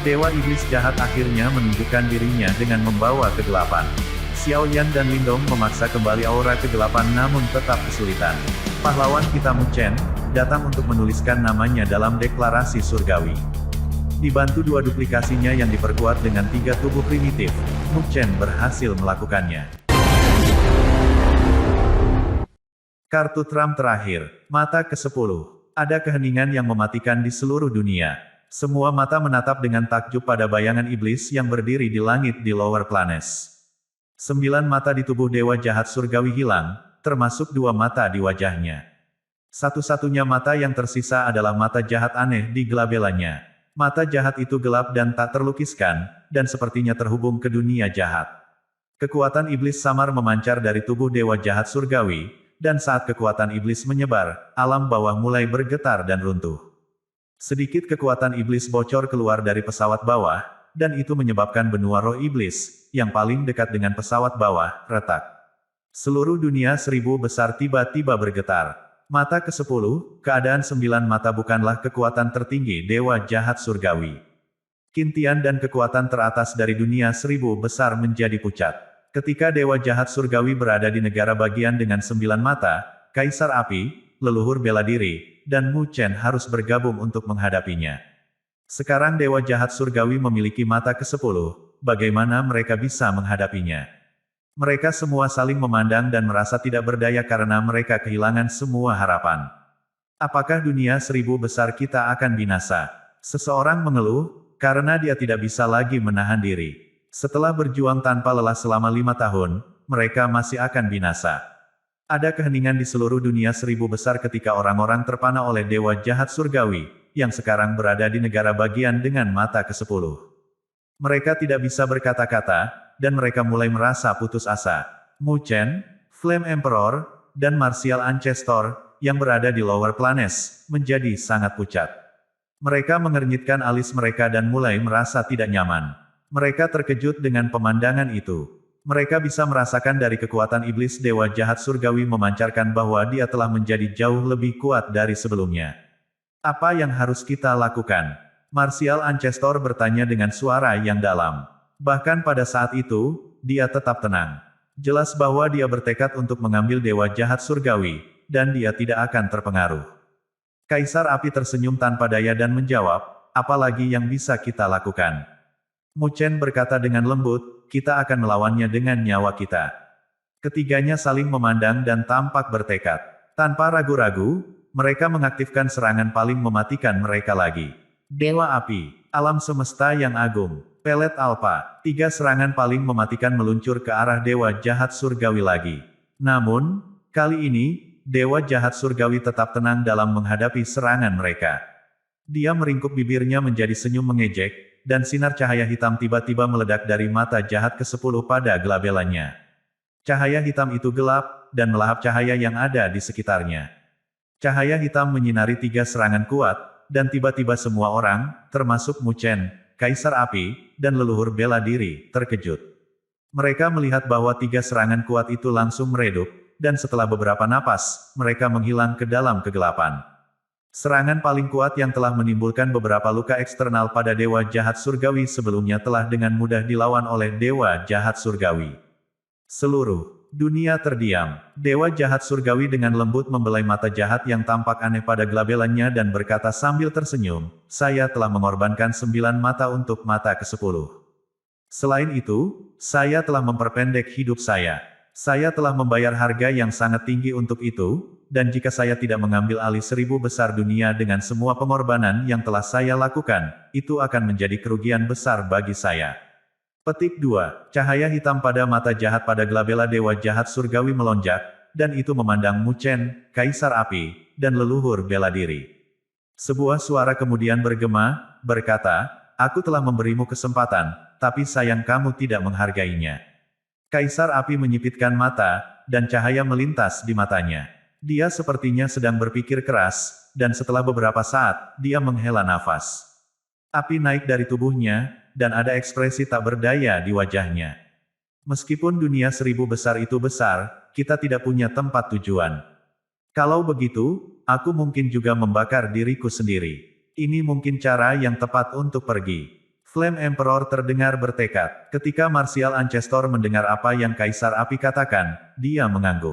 Dewa Iblis Jahat akhirnya menunjukkan dirinya dengan membawa kegelapan. Xiao Yan dan Lindong memaksa kembali aura kegelapan namun tetap kesulitan. Pahlawan kita Mu Chen, datang untuk menuliskan namanya dalam deklarasi surgawi. Dibantu dua duplikasinya yang diperkuat dengan 3 tubuh primitif, Mu Chen berhasil melakukannya. Kartu Trump terakhir, mata ke-10. Ada keheningan yang mematikan di seluruh dunia. Semua mata menatap dengan takjub pada bayangan iblis yang berdiri di langit di Lower Planes. 9 mata di tubuh Dewa Jahat Surgawi hilang, termasuk 2 mata di wajahnya. Satu-satunya mata yang tersisa adalah mata jahat aneh di gelabelanya. Mata jahat itu gelap dan tak terlukiskan, dan sepertinya terhubung ke dunia jahat. Kekuatan iblis samar memancar dari tubuh Dewa Jahat Surgawi, dan saat kekuatan iblis menyebar, alam bawah mulai bergetar dan runtuh. Sedikit kekuatan iblis bocor keluar dari pesawat bawah, dan itu menyebabkan benua roh iblis, yang paling dekat dengan pesawat bawah, retak. Seluruh dunia 1000 besar tiba-tiba bergetar. Mata ke-10, keadaan 9 mata bukanlah kekuatan tertinggi Dewa Jahat Surgawi. Kintian dan kekuatan teratas dari dunia 1000 besar menjadi pucat. Ketika Dewa Jahat Surgawi berada di negara bagian dengan 9 mata, Kaisar Api, leluhur bela diri, dan Mu Chen harus bergabung untuk menghadapinya. Sekarang Dewa Jahat Surgawi memiliki mata ke-10, bagaimana mereka bisa menghadapinya? Mereka semua saling memandang dan merasa tidak berdaya karena mereka kehilangan semua harapan. Apakah dunia 1000 besar kita akan binasa? Seseorang mengeluh, karena dia tidak bisa lagi menahan diri. Setelah berjuang tanpa lelah selama 5 tahun, mereka masih akan binasa. Ada keheningan di seluruh dunia 1000 besar ketika orang-orang terpana oleh Dewa Jahat Surgawi, yang sekarang berada di negara bagian dengan mata ke-10. Mereka tidak bisa berkata-kata, dan mereka mulai merasa putus asa. Mu Chen, Flame Emperor, dan Martial Ancestor, yang berada di Lower Planes, menjadi sangat pucat. Mereka mengernyitkan alis mereka dan mulai merasa tidak nyaman. Mereka terkejut dengan pemandangan itu. Mereka bisa merasakan dari kekuatan iblis Dewa Jahat Surgawi memancarkan bahwa dia telah menjadi jauh lebih kuat dari sebelumnya. Apa yang harus kita lakukan? Martial Ancestor bertanya dengan suara yang dalam. Bahkan pada saat itu, dia tetap tenang. Jelas bahwa dia bertekad untuk mengambil Dewa Jahat Surgawi, dan dia tidak akan terpengaruh. Kaisar Api tersenyum tanpa daya dan menjawab, apalagi yang bisa kita lakukan? Mu Chen berkata dengan lembut, kita akan melawannya dengan nyawa kita. Ketiganya saling memandang dan tampak bertekad. Tanpa ragu-ragu, mereka mengaktifkan serangan paling mematikan mereka lagi. Dewa Api, alam semesta yang agung, pelet alpha, 3 serangan paling mematikan meluncur ke arah Dewa Jahat Surgawi lagi. Namun, kali ini, Dewa Jahat Surgawi tetap tenang dalam menghadapi serangan mereka. Dia meringkuk bibirnya menjadi senyum mengejek, dan sinar cahaya hitam tiba-tiba meledak dari mata jahat ke-10 pada gelabelannya. Cahaya hitam itu gelap, dan melahap cahaya yang ada di sekitarnya. Cahaya hitam menyinari 3 serangan kuat, dan tiba-tiba semua orang, termasuk Mu Chen, Kaisar Api, dan leluhur bela diri, terkejut. Mereka melihat bahwa 3 serangan kuat itu langsung meredup, dan setelah beberapa napas, mereka menghilang ke dalam kegelapan. Serangan paling kuat yang telah menimbulkan beberapa luka eksternal pada Dewa Jahat Surgawi sebelumnya telah dengan mudah dilawan oleh Dewa Jahat Surgawi. Seluruh dunia terdiam. Dewa Jahat Surgawi dengan lembut membelai mata jahat yang tampak aneh pada gelabelannya dan berkata sambil tersenyum, saya telah mengorbankan 9 mata untuk mata ke-10. Selain itu, saya telah memperpendek hidup saya. Saya telah membayar harga yang sangat tinggi untuk itu, dan jika saya tidak mengambil alih 1000 besar dunia dengan semua pengorbanan yang telah saya lakukan, itu akan menjadi kerugian besar bagi saya. Petik 2. Cahaya hitam pada mata jahat pada gelabela Dewa Jahat Surgawi melonjak, dan itu memandang Mu Chen, Kaisar Api, dan leluhur bela diri. Sebuah suara kemudian bergema, berkata, aku telah memberimu kesempatan, tapi sayang kamu tidak menghargainya. Kaisar Api menyipitkan mata, dan cahaya melintas di matanya. Dia sepertinya sedang berpikir keras, dan setelah beberapa saat, dia menghela nafas. Api naik dari tubuhnya, dan ada ekspresi tak berdaya di wajahnya. Meskipun dunia 1000 besar itu besar, kita tidak punya tempat tujuan. Kalau begitu, aku mungkin juga membakar diriku sendiri. Ini mungkin cara yang tepat untuk pergi. Flame Emperor terdengar bertekad. Ketika Martial Ancestor mendengar apa yang Kaisar Api katakan, dia mengangguk.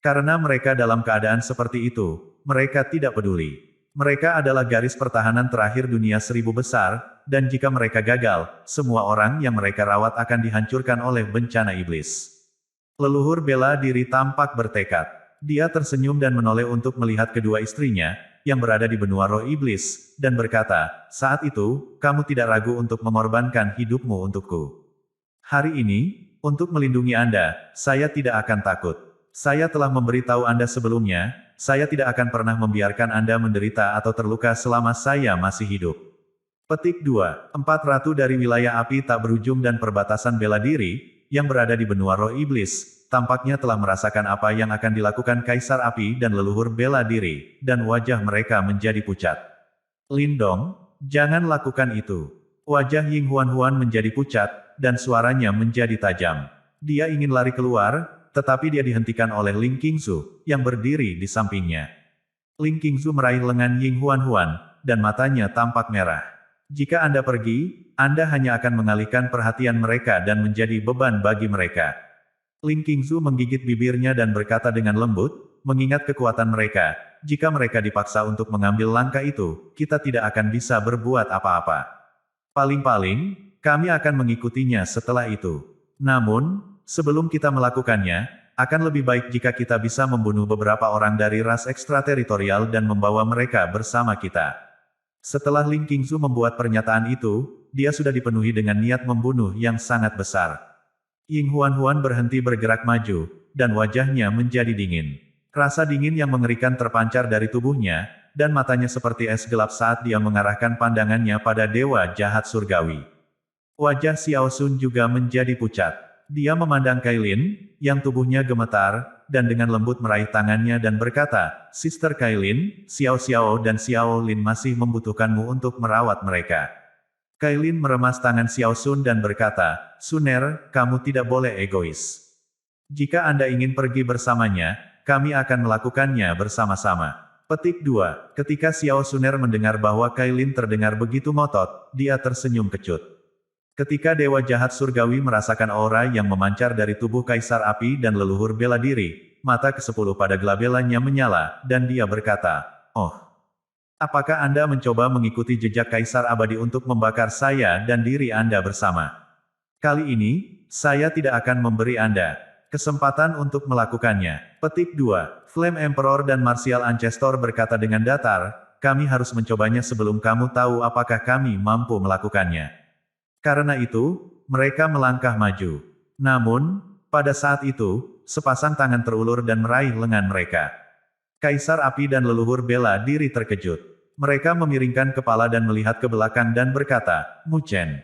Karena mereka dalam keadaan seperti itu, mereka tidak peduli. Mereka adalah garis pertahanan terakhir dunia 1000 besar, dan jika mereka gagal, semua orang yang mereka rawat akan dihancurkan oleh bencana iblis. Leluhur bela diri tampak bertekad. Dia tersenyum dan menoleh untuk melihat kedua istrinya, yang berada di benua roh iblis, dan berkata, saat itu, kamu tidak ragu untuk mengorbankan hidupmu untukku. Hari ini, untuk melindungi Anda, saya tidak akan takut. Saya telah memberitahu Anda sebelumnya, saya tidak akan pernah membiarkan Anda menderita atau terluka selama saya masih hidup. Petik 2. 4 ratu dari wilayah api tak berujung dan perbatasan bela diri, yang berada di benua roh iblis, tampaknya telah merasakan apa yang akan dilakukan Kaisar Api dan leluhur bela diri, dan wajah mereka menjadi pucat. Lindong, jangan lakukan itu. Wajah Ying Huan menjadi pucat, dan suaranya menjadi tajam. Dia ingin lari keluar, tetapi dia dihentikan oleh Ling Qingzu, yang berdiri di sampingnya. Ling Qingzu meraih lengan Ying Huan, dan matanya tampak merah. Jika Anda pergi, Anda hanya akan mengalihkan perhatian mereka dan menjadi beban bagi mereka. Ling Qingzu menggigit bibirnya dan berkata dengan lembut, mengingat kekuatan mereka, jika mereka dipaksa untuk mengambil langkah itu, kita tidak akan bisa berbuat apa-apa. Paling-paling, kami akan mengikutinya setelah itu. Namun, sebelum kita melakukannya, akan lebih baik jika kita bisa membunuh beberapa orang dari ras ekstrateritorial dan membawa mereka bersama kita. Setelah Ling Qingzu membuat pernyataan itu, dia sudah dipenuhi dengan niat membunuh yang sangat besar. Ying Huan berhenti bergerak maju, dan wajahnya menjadi dingin. Rasa dingin yang mengerikan terpancar dari tubuhnya, dan matanya seperti es gelap saat dia mengarahkan pandangannya pada dewa jahat surgawi. Wajah Xiao Sun juga menjadi pucat. Dia memandang Kailin, yang tubuhnya gemetar, dan dengan lembut meraih tangannya dan berkata, Sister Kailin, Xiao Xiao dan Xiao Lin masih membutuhkanmu untuk merawat mereka. Kailin meremas tangan Xiao Sun dan berkata, Suner, kamu tidak boleh egois. Jika Anda ingin pergi bersamanya, kami akan melakukannya bersama-sama. Petik 2. Ketika Xiao Suner mendengar bahwa Kailin terdengar begitu ngotot, dia tersenyum kecut. Ketika Dewa Jahat Surgawi merasakan aura yang memancar dari tubuh Kaisar Api dan leluhur bela diri, mata ke-10 pada glabelanya menyala, dan dia berkata, Oh, apakah Anda mencoba mengikuti jejak Kaisar Abadi untuk membakar saya dan diri Anda bersama? Kali ini, saya tidak akan memberi Anda kesempatan untuk melakukannya. Petik 2. Flame Emperor dan Martial Ancestor berkata dengan datar, kami harus mencobanya sebelum kamu tahu apakah kami mampu melakukannya. Karena itu, mereka melangkah maju. Namun, pada saat itu, sepasang tangan terulur dan meraih lengan mereka. Kaisar Api dan leluhur bela diri terkejut. Mereka memiringkan kepala dan melihat ke belakang dan berkata, Mu Chen.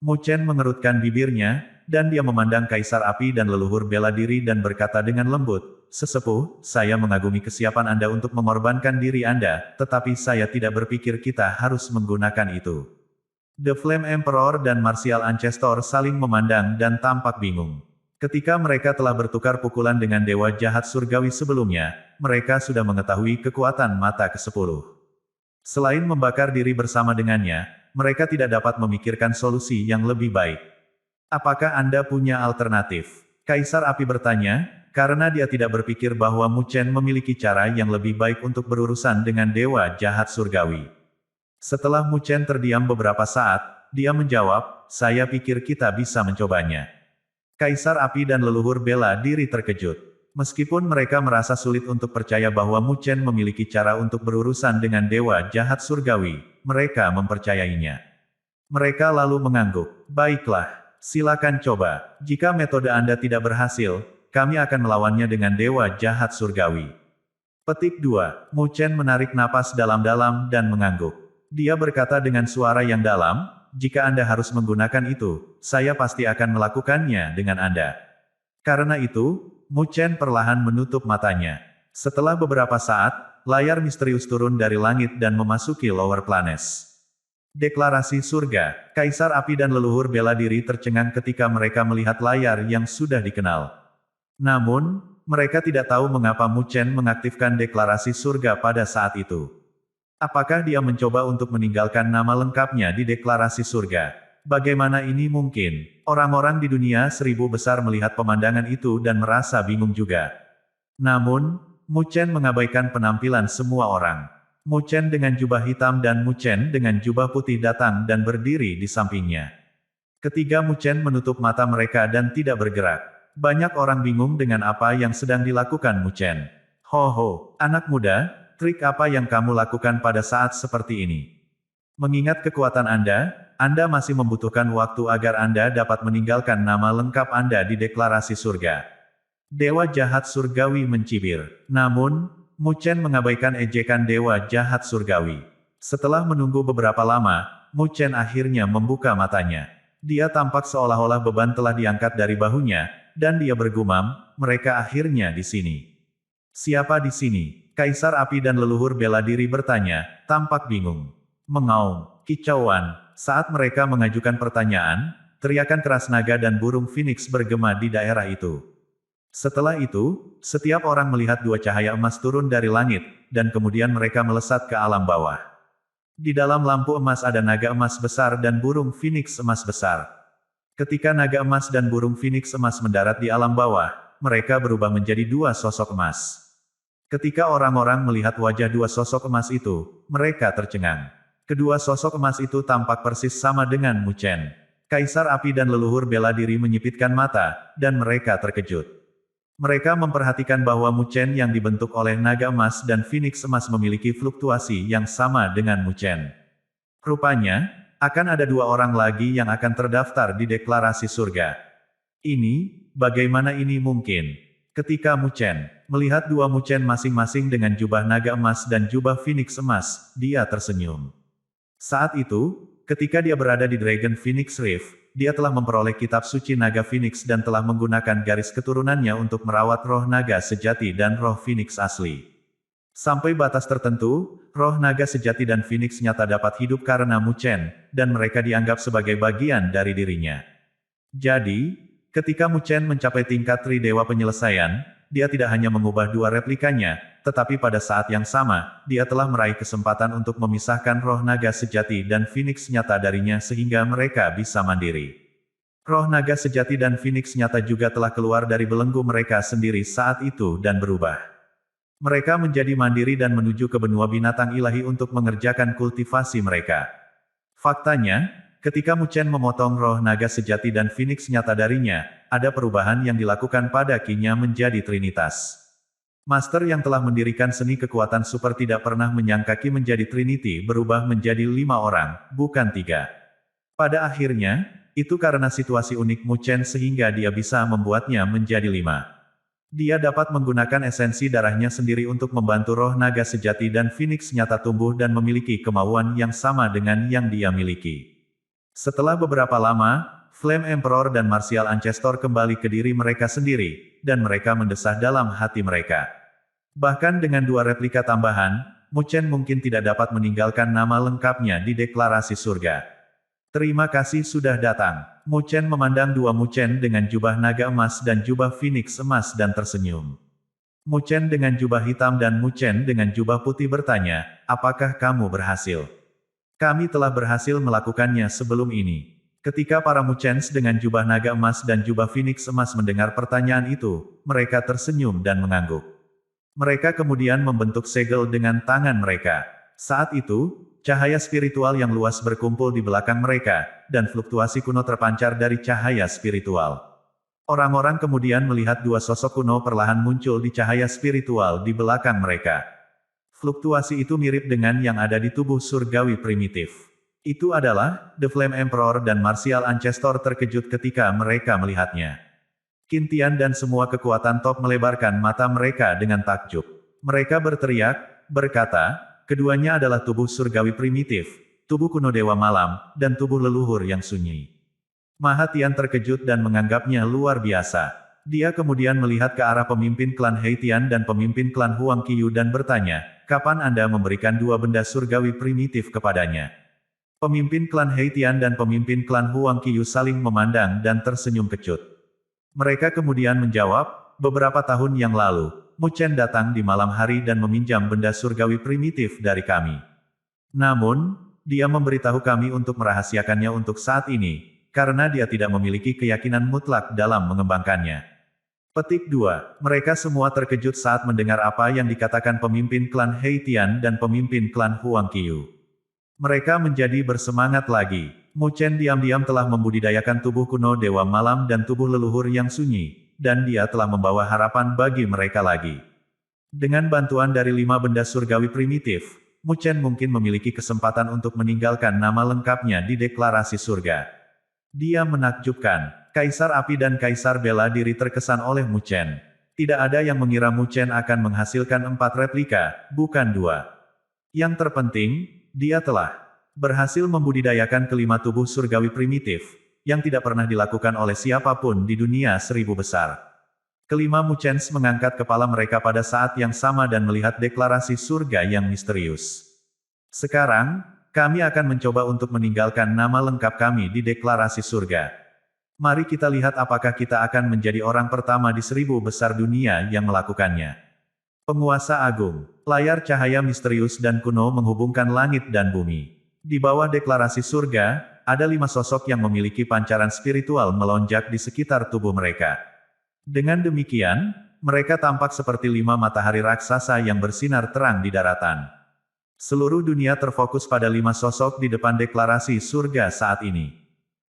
Mu Chen mengerutkan bibirnya, dan dia memandang Kaisar Api dan leluhur bela diri dan berkata dengan lembut, Sesepuh, saya mengagumi kesiapan Anda untuk mengorbankan diri Anda, tetapi saya tidak berpikir kita harus menggunakan itu. The Flame Emperor dan Martial Ancestor saling memandang dan tampak bingung. Ketika mereka telah bertukar pukulan dengan Dewa Jahat Surgawi sebelumnya, mereka sudah mengetahui kekuatan mata ke-10. Selain membakar diri bersama dengannya, mereka tidak dapat memikirkan solusi yang lebih baik. Apakah Anda punya alternatif? Kaisar Api bertanya, karena dia tidak berpikir bahwa Mu Chen memiliki cara yang lebih baik untuk berurusan dengan Dewa Jahat Surgawi. Setelah Mu Chen terdiam beberapa saat, dia menjawab, saya pikir kita bisa mencobanya. Kaisar Api dan leluhur bela diri terkejut. Meskipun mereka merasa sulit untuk percaya bahwa Mu Chen memiliki cara untuk berurusan dengan Dewa Jahat Surgawi, mereka mempercayainya. Mereka lalu mengangguk. Baiklah, silakan coba. Jika metode Anda tidak berhasil, kami akan melawannya dengan Dewa Jahat Surgawi. Petik 2. Mu Chen menarik napas dalam-dalam dan mengangguk. Dia berkata dengan suara yang dalam, jika Anda harus menggunakan itu, saya pasti akan melakukannya dengan Anda. Karena itu, Mu Chen perlahan menutup matanya. Setelah beberapa saat, layar misterius turun dari langit dan memasuki Lower Planes. Deklarasi surga, Kaisar Api dan leluhur bela diri tercengang ketika mereka melihat layar yang sudah dikenal. Namun, mereka tidak tahu mengapa Mu Chen mengaktifkan deklarasi surga pada saat itu. Apakah dia mencoba untuk meninggalkan nama lengkapnya di deklarasi surga? Bagaimana ini mungkin? Orang-orang di dunia 1000 besar melihat pemandangan itu dan merasa bingung juga. Namun, Mu Chen mengabaikan penampilan semua orang. Mu Chen dengan jubah hitam dan Mu Chen dengan jubah putih datang dan berdiri di sampingnya. Ketiga Mu Chen menutup mata mereka dan tidak bergerak. Banyak orang bingung dengan apa yang sedang dilakukan Mu Chen. Ho ho, anak muda, trik apa yang kamu lakukan pada saat seperti ini? Mengingat kekuatan Anda masih membutuhkan waktu agar Anda dapat meninggalkan nama lengkap Anda di deklarasi surga. Dewa jahat surgawi mencibir. Namun, Mu Chen mengabaikan ejekan dewa jahat surgawi. Setelah menunggu beberapa lama, Mu Chen akhirnya membuka matanya. Dia tampak seolah-olah beban telah diangkat dari bahunya, dan dia bergumam, mereka akhirnya di sini. Siapa di sini? Kaisar Api dan leluhur bela diri bertanya, tampak bingung. Mengaum, kicauan. Saat mereka mengajukan pertanyaan, teriakan keras naga dan burung phoenix bergema di daerah itu. Setelah itu, setiap orang melihat dua cahaya emas turun dari langit, dan kemudian mereka melesat ke alam bawah. Di dalam lampu emas ada naga emas besar dan burung phoenix emas besar. Ketika naga emas dan burung phoenix emas mendarat di alam bawah, mereka berubah menjadi dua sosok emas. Ketika orang-orang melihat wajah dua sosok emas itu, mereka tercengang. Kedua sosok emas itu tampak persis sama dengan Mu Chen. Kaisar Api dan leluhur bela diri menyipitkan mata, dan mereka terkejut. Mereka memperhatikan bahwa Mu Chen yang dibentuk oleh naga emas dan phoenix emas memiliki fluktuasi yang sama dengan Mu Chen. Rupanya, akan ada dua orang lagi yang akan terdaftar di deklarasi surga. Bagaimana ini mungkin? Ketika Mu Chen melihat dua Mu Chen masing-masing dengan jubah naga emas dan jubah phoenix emas, dia tersenyum. Saat itu, ketika dia berada di Dragon Phoenix Rift, dia telah memperoleh kitab suci naga Phoenix dan telah menggunakan garis keturunannya untuk merawat roh naga sejati dan roh Phoenix asli. Sampai batas tertentu, roh naga sejati dan Phoenix nyata dapat hidup karena Mu Chen, dan mereka dianggap sebagai bagian dari dirinya. Jadi, ketika Mu Chen mencapai tingkat Tri Dewa Penyelesaian, dia tidak hanya mengubah dua replikanya, tetapi pada saat yang sama, dia telah meraih kesempatan untuk memisahkan roh naga sejati dan Phoenix nyata darinya sehingga mereka bisa mandiri. Roh naga sejati dan Phoenix nyata juga telah keluar dari belenggu mereka sendiri saat itu dan berubah. Mereka menjadi mandiri dan menuju ke benua binatang ilahi untuk mengerjakan kultivasi mereka. Faktanya, ketika Mu Chen memotong roh naga sejati dan Phoenix nyata darinya, ada perubahan yang dilakukan pada Qi-nya menjadi Trinitas. Master yang telah mendirikan seni kekuatan super tidak pernah menyangka Qi menjadi Trinity berubah menjadi 5 orang, bukan 3. Pada akhirnya, itu karena situasi unik Mu Chen sehingga dia bisa membuatnya menjadi 5. Dia dapat menggunakan esensi darahnya sendiri untuk membantu roh naga sejati dan Phoenix nyata tumbuh dan memiliki kemauan yang sama dengan yang dia miliki. Setelah beberapa lama, Flame Emperor dan Martial Ancestor kembali ke diri mereka sendiri, dan mereka mendesah dalam hati mereka. Bahkan dengan dua replika tambahan, Mu Chen mungkin tidak dapat meninggalkan nama lengkapnya di deklarasi surga. Terima kasih sudah datang. Mu Chen memandang dua Mu Chen dengan jubah naga emas dan jubah phoenix emas dan tersenyum. Mu Chen dengan jubah hitam dan Mu Chen dengan jubah putih bertanya, apakah kamu berhasil? Kami telah berhasil melakukannya sebelum ini. Ketika para Mu Chen dengan jubah naga emas dan jubah phoenix emas mendengar pertanyaan itu, mereka tersenyum dan mengangguk. Mereka kemudian membentuk segel dengan tangan mereka. Saat itu, cahaya spiritual yang luas berkumpul di belakang mereka, dan fluktuasi kuno terpancar dari cahaya spiritual. Orang-orang kemudian melihat dua sosok kuno perlahan muncul di cahaya spiritual di belakang mereka. Fluktuasi itu mirip dengan yang ada di tubuh surgawi primitif. Itu adalah The Flame Emperor dan Martial Ancestor terkejut ketika mereka melihatnya. Qin Tian dan semua kekuatan top melebarkan mata mereka dengan takjub. Mereka berteriak, berkata, keduanya adalah tubuh surgawi primitif, tubuh kuno dewa malam, dan tubuh leluhur yang sunyi. Maha Tian terkejut dan menganggapnya luar biasa. Dia kemudian melihat ke arah pemimpin klan Heitian dan pemimpin klan Huang Qiyu dan bertanya, kapan Anda memberikan dua benda surgawi primitif kepadanya? Pemimpin klan Heitian dan pemimpin klan Huang Qiyu saling memandang dan tersenyum kecut. Mereka kemudian menjawab, beberapa tahun yang lalu, Mu Chen datang di malam hari dan meminjam benda surgawi primitif dari kami. Namun, dia memberitahu kami untuk merahasiakannya untuk saat ini, karena dia tidak memiliki keyakinan mutlak dalam mengembangkannya. Petik 2. Mereka semua terkejut saat mendengar apa yang dikatakan pemimpin klan Heitian dan pemimpin klan Huangqiu. Mereka menjadi bersemangat lagi. Mu Chen diam-diam telah membudidayakan tubuh kuno Dewa Malam dan tubuh leluhur yang sunyi, dan dia telah membawa harapan bagi mereka lagi. Dengan bantuan dari 5 benda surgawi primitif, Mu Chen mungkin memiliki kesempatan untuk meninggalkan nama lengkapnya di deklarasi surga. Dia menakjubkan. Kaisar Api dan Kaisar Bela Diri terkesan oleh Mu Chen. Tidak ada yang mengira Mu Chen akan menghasilkan 4 replika, bukan 2. Yang terpenting, dia telah berhasil membudidayakan kelima tubuh surgawi primitif, yang tidak pernah dilakukan oleh siapapun di dunia 1000 besar. Kelima Mu Chen mengangkat kepala mereka pada saat yang sama dan melihat deklarasi surga yang misterius. Sekarang, kami akan mencoba untuk meninggalkan nama lengkap kami di deklarasi surga. Mari kita lihat apakah kita akan menjadi orang pertama di 1000 besar dunia yang melakukannya. Penguasa Agung. Layar cahaya misterius dan kuno menghubungkan langit dan bumi. Di bawah deklarasi surga, ada 5 sosok yang memiliki pancaran spiritual melonjak di sekitar tubuh mereka. Dengan demikian, mereka tampak seperti 5 matahari raksasa yang bersinar terang di daratan. Seluruh dunia terfokus pada 5 sosok di depan deklarasi surga saat ini.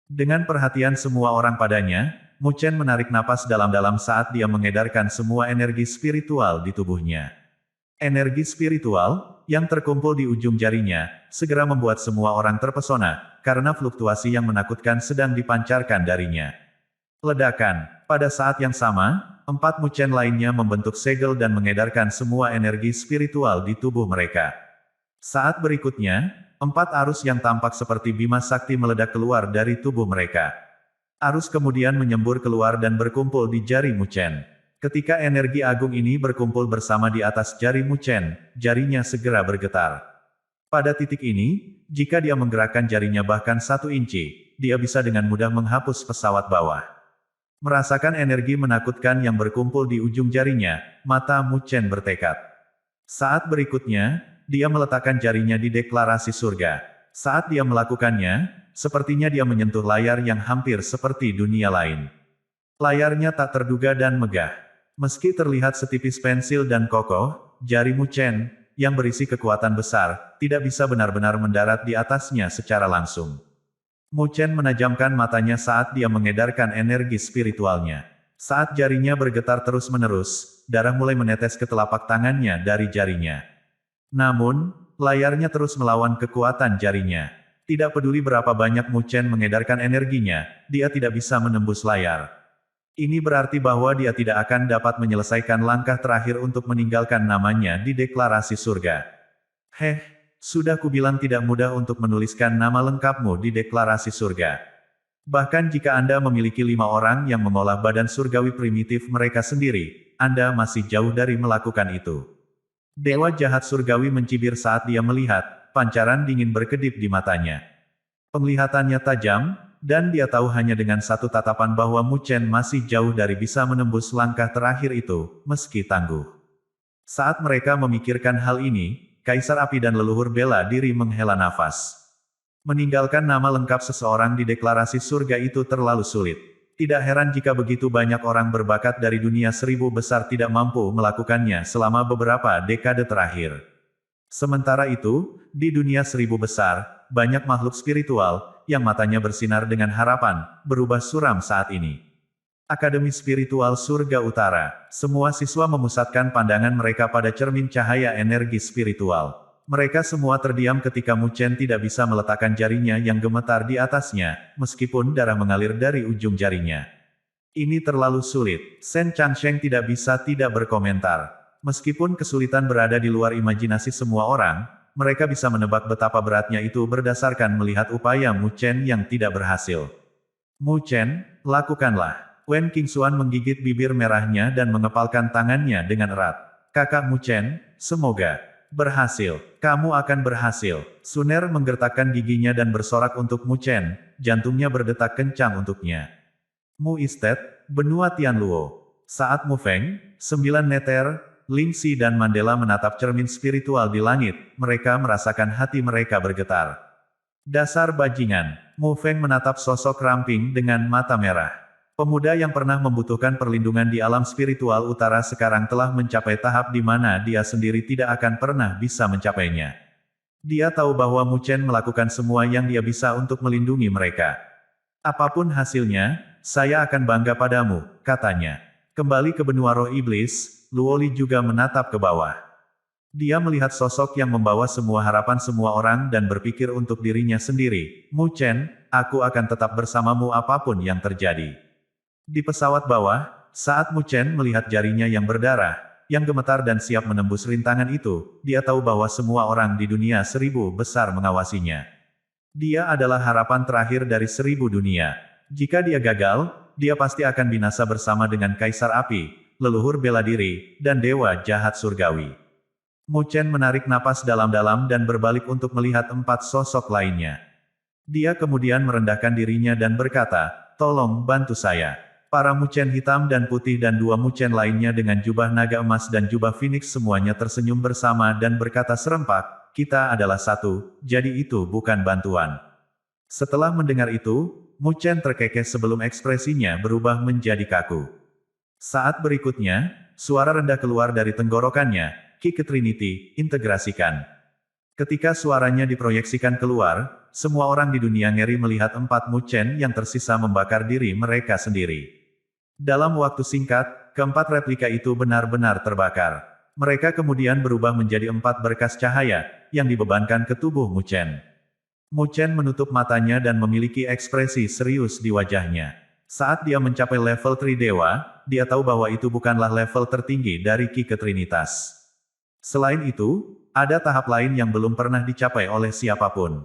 Dengan perhatian semua orang padanya, Mu Chen menarik napas dalam-dalam saat dia mengedarkan semua energi spiritual di tubuhnya. Energi spiritual, yang terkumpul di ujung jarinya, segera membuat semua orang terpesona, karena fluktuasi yang menakutkan sedang dipancarkan darinya. Ledakan. Pada saat yang sama, 4 Mu Chen lainnya membentuk segel dan mengedarkan semua energi spiritual di tubuh mereka. Saat berikutnya, 4 arus yang tampak seperti bima sakti meledak keluar dari tubuh mereka. Arus kemudian menyembur keluar dan berkumpul di jari Mu Chen. Ketika energi agung ini berkumpul bersama di atas jari Mu Chen, jarinya segera bergetar. Pada titik ini, jika dia menggerakkan jarinya bahkan 1 inci, dia bisa dengan mudah menghapus pesawat bawah. Merasakan energi menakutkan yang berkumpul di ujung jarinya, mata Mu Chen bertekad. Saat berikutnya, dia meletakkan jarinya di deklarasi surga. Saat dia melakukannya, sepertinya dia menyentuh layar yang hampir seperti dunia lain. Layarnya tak terduga dan megah. Meski terlihat setipis pensil dan kokoh, jari Mu Chen, yang berisi kekuatan besar, tidak bisa benar-benar mendarat di atasnya secara langsung. Mu Chen menajamkan matanya saat dia mengedarkan energi spiritualnya. Saat jarinya bergetar terus-menerus, darah mulai menetes ke telapak tangannya dari jarinya. Namun, layarnya terus melawan kekuatan jarinya. Tidak peduli berapa banyak Mu Chen mengedarkan energinya, dia tidak bisa menembus layar. Ini berarti bahwa dia tidak akan dapat menyelesaikan langkah terakhir untuk meninggalkan namanya di deklarasi surga. Sudah kubilang tidak mudah untuk menuliskan nama lengkapmu di deklarasi surga. Bahkan jika Anda memiliki 5 orang yang mengolah badan surgawi primitif mereka sendiri, Anda masih jauh dari melakukan itu. Dewa jahat surgawi mencibir saat dia melihat, pancaran dingin berkedip di matanya. Penglihatannya tajam, dan dia tahu hanya dengan satu tatapan bahwa Mu Chen masih jauh dari bisa menembus langkah terakhir itu, meski tangguh. Saat mereka memikirkan hal ini, Kaisar Api dan leluhur bela diri menghela nafas. Meninggalkan nama lengkap seseorang di deklarasi surga itu terlalu sulit. Tidak heran jika begitu banyak orang berbakat dari dunia 1000 besar tidak mampu melakukannya selama beberapa dekade terakhir. Sementara itu, di dunia 1000 besar, banyak makhluk spiritual, yang matanya bersinar dengan harapan, berubah suram saat ini. Akademi Spiritual Surga Utara. Semua siswa memusatkan pandangan mereka pada cermin cahaya energi spiritual. Mereka semua terdiam ketika Mu Chen tidak bisa meletakkan jarinya yang gemetar di atasnya, meskipun darah mengalir dari ujung jarinya. Ini terlalu sulit. Shen Changsheng tidak bisa tidak berkomentar. Meskipun kesulitan berada di luar imajinasi semua orang, mereka bisa menebak betapa beratnya itu berdasarkan melihat upaya Mu Chen yang tidak berhasil. Mu Chen, lakukanlah. Wen Qingxuan menggigit bibir merahnya dan mengepalkan tangannya dengan erat. Kakak Mu Chen, semoga berhasil. Kamu akan berhasil. Suner menggertakkan giginya dan bersorak untuk Mu Chen, jantungnya berdetak kencang untuknya. Mu Istet, benua Tianluo. Saat Mu Feng, 9 meter, Lingxi dan Mandela menatap cermin spiritual di langit, mereka merasakan hati mereka bergetar. Dasar bajingan, Mu Feng menatap sosok ramping dengan mata merah. Pemuda yang pernah membutuhkan perlindungan di alam spiritual utara sekarang telah mencapai tahap di mana dia sendiri tidak akan pernah bisa mencapainya. Dia tahu bahwa Mu Chen melakukan semua yang dia bisa untuk melindungi mereka. Apapun hasilnya, saya akan bangga padamu, katanya. Kembali ke benua roh iblis, Luoli juga menatap ke bawah. Dia melihat sosok yang membawa semua harapan semua orang dan berpikir untuk dirinya sendiri, Mu Chen, aku akan tetap bersamamu apapun yang terjadi. Di pesawat bawah, saat Mu Chen melihat jarinya yang berdarah, yang gemetar dan siap menembus rintangan itu, dia tahu bahwa semua orang di dunia 1000 besar mengawasinya. Dia adalah harapan terakhir dari 1000 dunia. Jika dia gagal, dia pasti akan binasa bersama dengan Kaisar Api, leluhur bela diri, dan dewa jahat surgawi. Mu Chen menarik napas dalam-dalam dan berbalik untuk melihat 4 sosok lainnya. Dia kemudian merendahkan dirinya dan berkata, tolong bantu saya. Para Mu Chen hitam dan putih dan 2 Mu Chen lainnya dengan jubah naga emas dan jubah phoenix semuanya tersenyum bersama dan berkata serempak, kita adalah satu, jadi itu bukan bantuan. Setelah mendengar itu, Mu Chen terkekeh sebelum ekspresinya berubah menjadi kaku. Saat berikutnya, suara rendah keluar dari tenggorokannya, Ki ke Trinity, integrasikan. Ketika suaranya diproyeksikan keluar, semua orang di dunia ngeri melihat 4 Mu Chen yang tersisa membakar diri mereka sendiri. Dalam waktu singkat, keempat replika itu benar-benar terbakar. Mereka kemudian berubah menjadi 4 berkas cahaya, yang dibebankan ke tubuh Mu Chen. Mu Chen menutup matanya dan memiliki ekspresi serius di wajahnya. Saat dia mencapai level Tri Dewa, dia tahu bahwa itu bukanlah level tertinggi dari Ki ke Trinitas. Selain itu, ada tahap lain yang belum pernah dicapai oleh siapapun.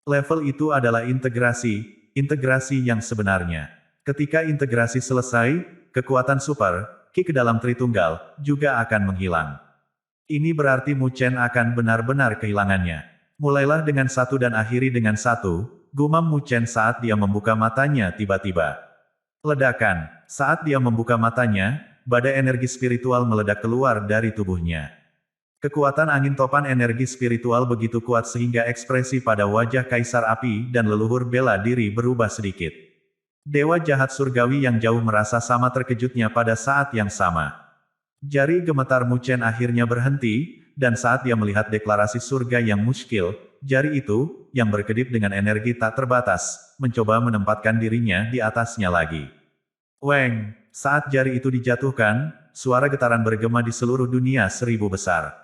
Level itu adalah integrasi yang sebenarnya. Ketika integrasi selesai, kekuatan super, Ki ke dalam Tritunggal, juga akan menghilang. Ini berarti Mu Chen akan benar-benar kehilangannya. Mulailah dengan 1 dan akhiri dengan 1, gumam Mu Chen saat dia membuka matanya tiba-tiba. Ledakan, saat dia membuka matanya, badai energi spiritual meledak keluar dari tubuhnya. Kekuatan angin topan energi spiritual begitu kuat sehingga ekspresi pada wajah Kaisar Api dan leluhur bela diri berubah sedikit. Dewa jahat surgawi yang jauh merasa sama terkejutnya pada saat yang sama. Jari gemetar Mu Chen akhirnya berhenti, dan saat dia melihat deklarasi surga yang muskil, jari itu, yang berkedip dengan energi tak terbatas, mencoba menempatkan dirinya di atasnya lagi. Weng, saat jari itu dijatuhkan, suara getaran bergema di seluruh dunia 1000 besar.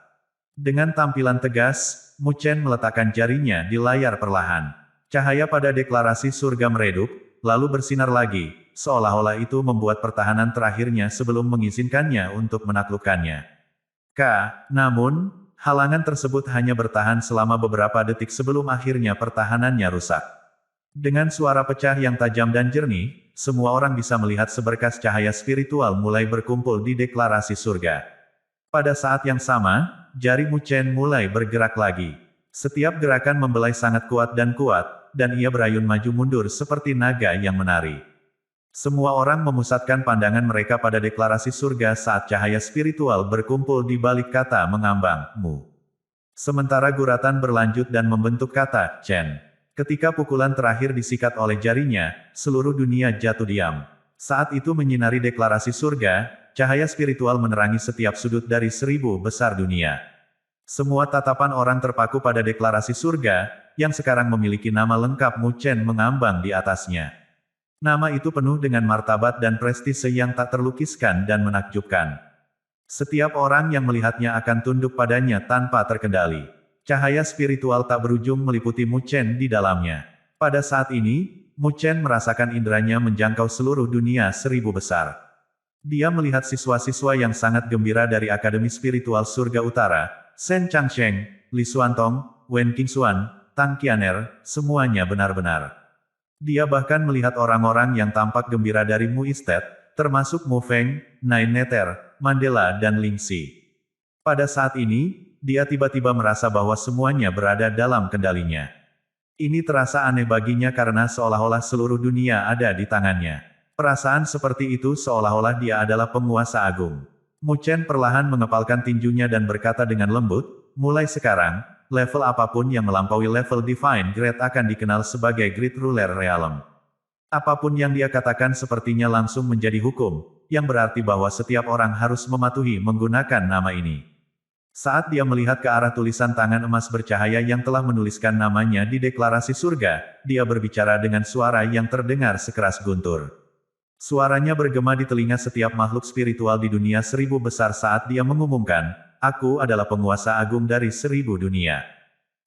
Dengan tampilan tegas, Mu Chen meletakkan jarinya di layar perlahan. Cahaya pada deklarasi surga meredup, lalu bersinar lagi, seolah-olah itu membuat pertahanan terakhirnya sebelum mengizinkannya untuk menaklukkannya. Namun, halangan tersebut hanya bertahan selama beberapa detik sebelum akhirnya pertahanannya rusak. Dengan suara pecah yang tajam dan jernih, semua orang bisa melihat seberkas cahaya spiritual mulai berkumpul di deklarasi surga. Pada saat yang sama, jari Mu Chen mulai bergerak lagi. Setiap gerakan membelai sangat kuat, dan ia berayun maju mundur seperti naga yang menari. Semua orang memusatkan pandangan mereka pada deklarasi surga saat cahaya spiritual berkumpul di balik kata mengambang, Mu. Sementara guratan berlanjut dan membentuk kata, Chen. Ketika pukulan terakhir disikat oleh jarinya, seluruh dunia jatuh diam. Saat itu menyinari deklarasi surga, cahaya spiritual menerangi setiap sudut dari 1000 besar dunia. Semua tatapan orang terpaku pada deklarasi surga, yang sekarang memiliki nama lengkap Mu Chen mengambang di atasnya. Nama itu penuh dengan martabat dan prestise yang tak terlukiskan dan menakjubkan. Setiap orang yang melihatnya akan tunduk padanya tanpa terkendali. Cahaya spiritual tak berujung meliputi Mu Chen di dalamnya. Pada saat ini, Mu Chen merasakan inderanya menjangkau seluruh dunia 1000 besar. Dia melihat siswa-siswa yang sangat gembira dari Akademi Spiritual Surga Utara, Shen Changsheng, Li Xuantong, Wen Qingxuan, Tang Qianer, semuanya benar-benar. Dia bahkan melihat orang-orang yang tampak gembira dari Mu Istet, termasuk Mu Feng, Nine Nether, Mandela dan Lingxi. Pada saat ini, dia tiba-tiba merasa bahwa semuanya berada dalam kendalinya. Ini terasa aneh baginya karena seolah-olah seluruh dunia ada di tangannya. Perasaan seperti itu seolah-olah dia adalah penguasa agung. Mu Chen perlahan mengepalkan tinjunya dan berkata dengan lembut, mulai sekarang, level apapun yang melampaui level Divine Grade akan dikenal sebagai Great Ruler Realm. Apapun yang dia katakan sepertinya langsung menjadi hukum, yang berarti bahwa setiap orang harus mematuhi menggunakan nama ini. Saat dia melihat ke arah tulisan tangan emas bercahaya yang telah menuliskan namanya di deklarasi surga, dia berbicara dengan suara yang terdengar sekeras guntur. Suaranya bergema di telinga setiap makhluk spiritual di dunia 1000 besar saat dia mengumumkan, "Aku adalah penguasa agung dari 1000 dunia."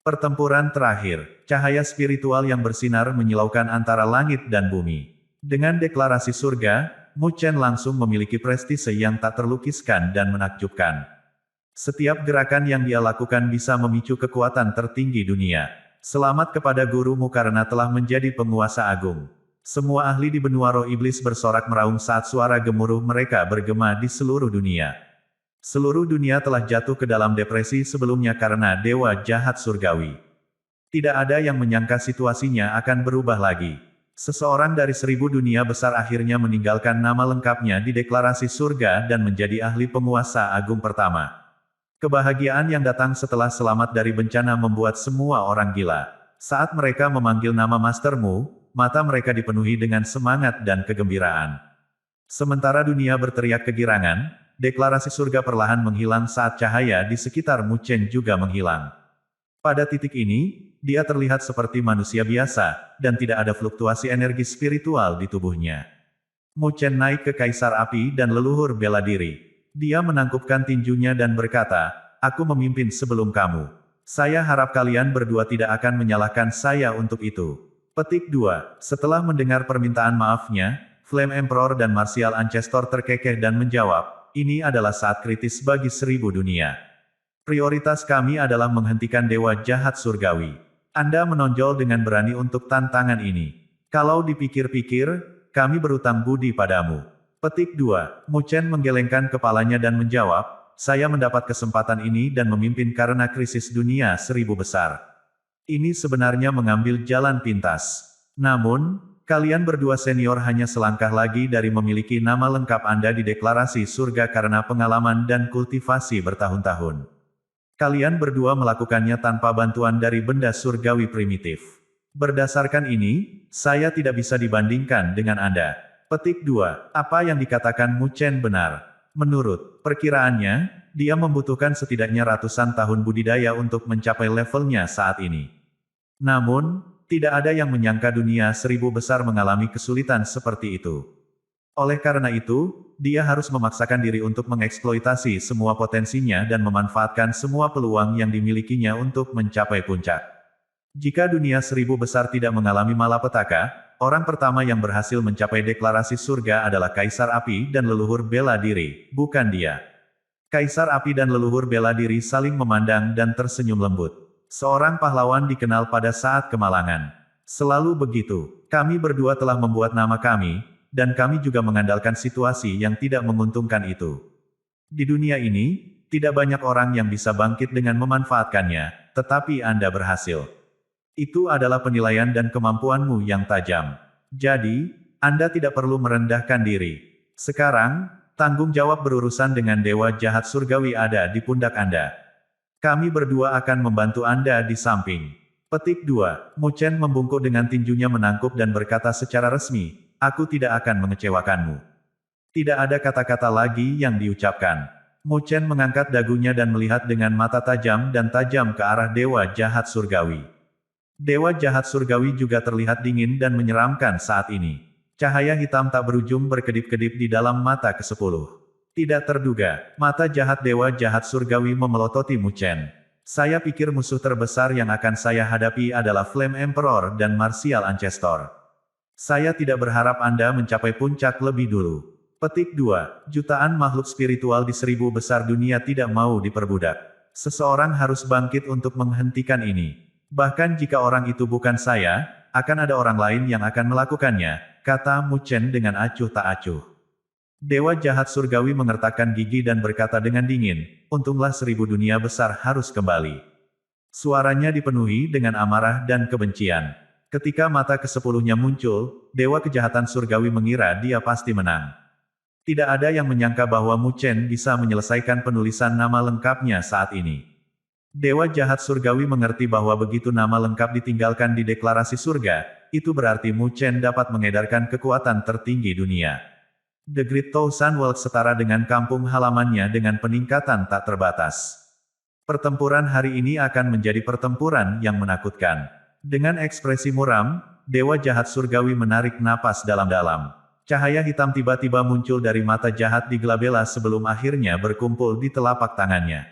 Pertempuran terakhir, cahaya spiritual yang bersinar menyilaukan antara langit dan bumi. Dengan deklarasi surga, Mu Chen langsung memiliki prestise yang tak terlukiskan dan menakjubkan. Setiap gerakan yang dia lakukan bisa memicu kekuatan tertinggi dunia. Selamat kepada gurumu karena telah menjadi penguasa agung. Semua ahli di benua roh iblis bersorak meraung saat suara gemuruh mereka bergema di seluruh dunia. Seluruh dunia telah jatuh ke dalam depresi sebelumnya karena dewa jahat surgawi. Tidak ada yang menyangka situasinya akan berubah lagi. Seseorang dari 1000 dunia besar akhirnya meninggalkan nama lengkapnya di deklarasi surga dan menjadi ahli penguasa agung pertama. Kebahagiaan yang datang setelah selamat dari bencana membuat semua orang gila. Saat mereka memanggil nama mastermu, mata mereka dipenuhi dengan semangat dan kegembiraan. Sementara dunia berteriak kegirangan, deklarasi surga perlahan menghilang saat cahaya di sekitar Mu Chen juga menghilang. Pada titik ini, dia terlihat seperti manusia biasa, dan tidak ada fluktuasi energi spiritual di tubuhnya. Mu Chen naik ke Kaisar Api dan leluhur bela diri. Dia menangkupkan tinjunya dan berkata, "Aku memimpin sebelum kamu. Saya harap kalian berdua tidak akan menyalahkan saya untuk itu." Petik 2. Setelah mendengar permintaan maafnya, Flame Emperor dan Martial Ancestor terkekeh dan menjawab, "Ini adalah saat kritis bagi 1000 dunia. Prioritas kami adalah menghentikan dewa jahat surgawi. Anda menonjol dengan berani untuk tantangan ini. Kalau dipikir-pikir, kami berutang budi padamu." Petik 2. Mu Chen menggelengkan kepalanya dan menjawab, "Saya mendapat kesempatan ini dan memimpin karena krisis dunia 1000 besar. Ini sebenarnya mengambil jalan pintas. Namun, kalian berdua senior hanya selangkah lagi dari memiliki nama lengkap Anda di deklarasi surga karena pengalaman dan kultivasi bertahun-tahun. Kalian berdua melakukannya tanpa bantuan dari benda surgawi primitif. Berdasarkan ini, saya tidak bisa dibandingkan dengan Anda." Petik 2. Apa yang dikatakan Mu Chen benar. Menurut perkiraannya, dia membutuhkan setidaknya ratusan tahun budidaya untuk mencapai levelnya saat ini. Namun, tidak ada yang menyangka dunia 1000 besar mengalami kesulitan seperti itu. Oleh karena itu, dia harus memaksakan diri untuk mengeksploitasi semua potensinya dan memanfaatkan semua peluang yang dimilikinya untuk mencapai puncak. Jika dunia 1000 besar tidak mengalami malapetaka, orang pertama yang berhasil mencapai deklarasi surga adalah Kaisar Api dan leluhur bela diri, bukan dia. Kaisar Api dan leluhur bela diri saling memandang dan tersenyum lembut. Seorang pahlawan dikenal pada saat kemalangan. Selalu begitu. Kami berdua telah membuat nama kami, dan kami juga mengandalkan situasi yang tidak menguntungkan itu. Di dunia ini, tidak banyak orang yang bisa bangkit dengan memanfaatkannya, tetapi Anda berhasil. Itu adalah penilaian dan kemampuanmu yang tajam. Jadi, Anda tidak perlu merendahkan diri. Sekarang, tanggung jawab berurusan dengan dewa jahat surgawi ada di pundak Anda. Kami berdua akan membantu Anda di samping. Petik 2. Mu Chen membungkuk dengan tinjunya menangkup dan berkata secara resmi, "Aku tidak akan mengecewakanmu." Tidak ada kata-kata lagi yang diucapkan. Mu Chen mengangkat dagunya dan melihat dengan mata tajam dan tajam ke arah dewa jahat surgawi. Dewa jahat surgawi juga terlihat dingin dan menyeramkan saat ini. Cahaya hitam tak berujung berkedip-kedip di dalam mata ke-10. Tidak terduga, mata jahat dewa jahat surgawi memelototi Mu Chen. "Saya pikir musuh terbesar yang akan saya hadapi adalah Flame Emperor dan Martial Ancestor. Saya tidak berharap Anda mencapai puncak lebih dulu." Petik 2. Jutaan makhluk spiritual di 1000 besar dunia tidak mau diperbudak. Seseorang harus bangkit untuk menghentikan ini. Bahkan jika orang itu bukan saya, akan ada orang lain yang akan melakukannya, kata Mu Chen dengan acuh tak acuh. Dewa jahat surgawi mengertakkan gigi dan berkata dengan dingin, "Untunglah 1000 dunia besar harus kembali." Suaranya dipenuhi dengan amarah dan kebencian. Ketika mata ke-10-nya muncul, dewa kejahatan surgawi mengira dia pasti menang. Tidak ada yang menyangka bahwa Mu Chen bisa menyelesaikan penulisan nama lengkapnya saat ini. Dewa jahat surgawi mengerti bahwa begitu nama lengkap ditinggalkan di deklarasi surga, itu berarti Mu Chen dapat mengedarkan kekuatan tertinggi dunia. The Great Thousand World setara dengan kampung halamannya dengan peningkatan tak terbatas. Pertempuran hari ini akan menjadi pertempuran yang menakutkan. Dengan ekspresi muram, Dewa jahat surgawi menarik napas dalam-dalam. Cahaya hitam tiba-tiba muncul dari mata jahat di Glabella sebelum akhirnya berkumpul di telapak tangannya.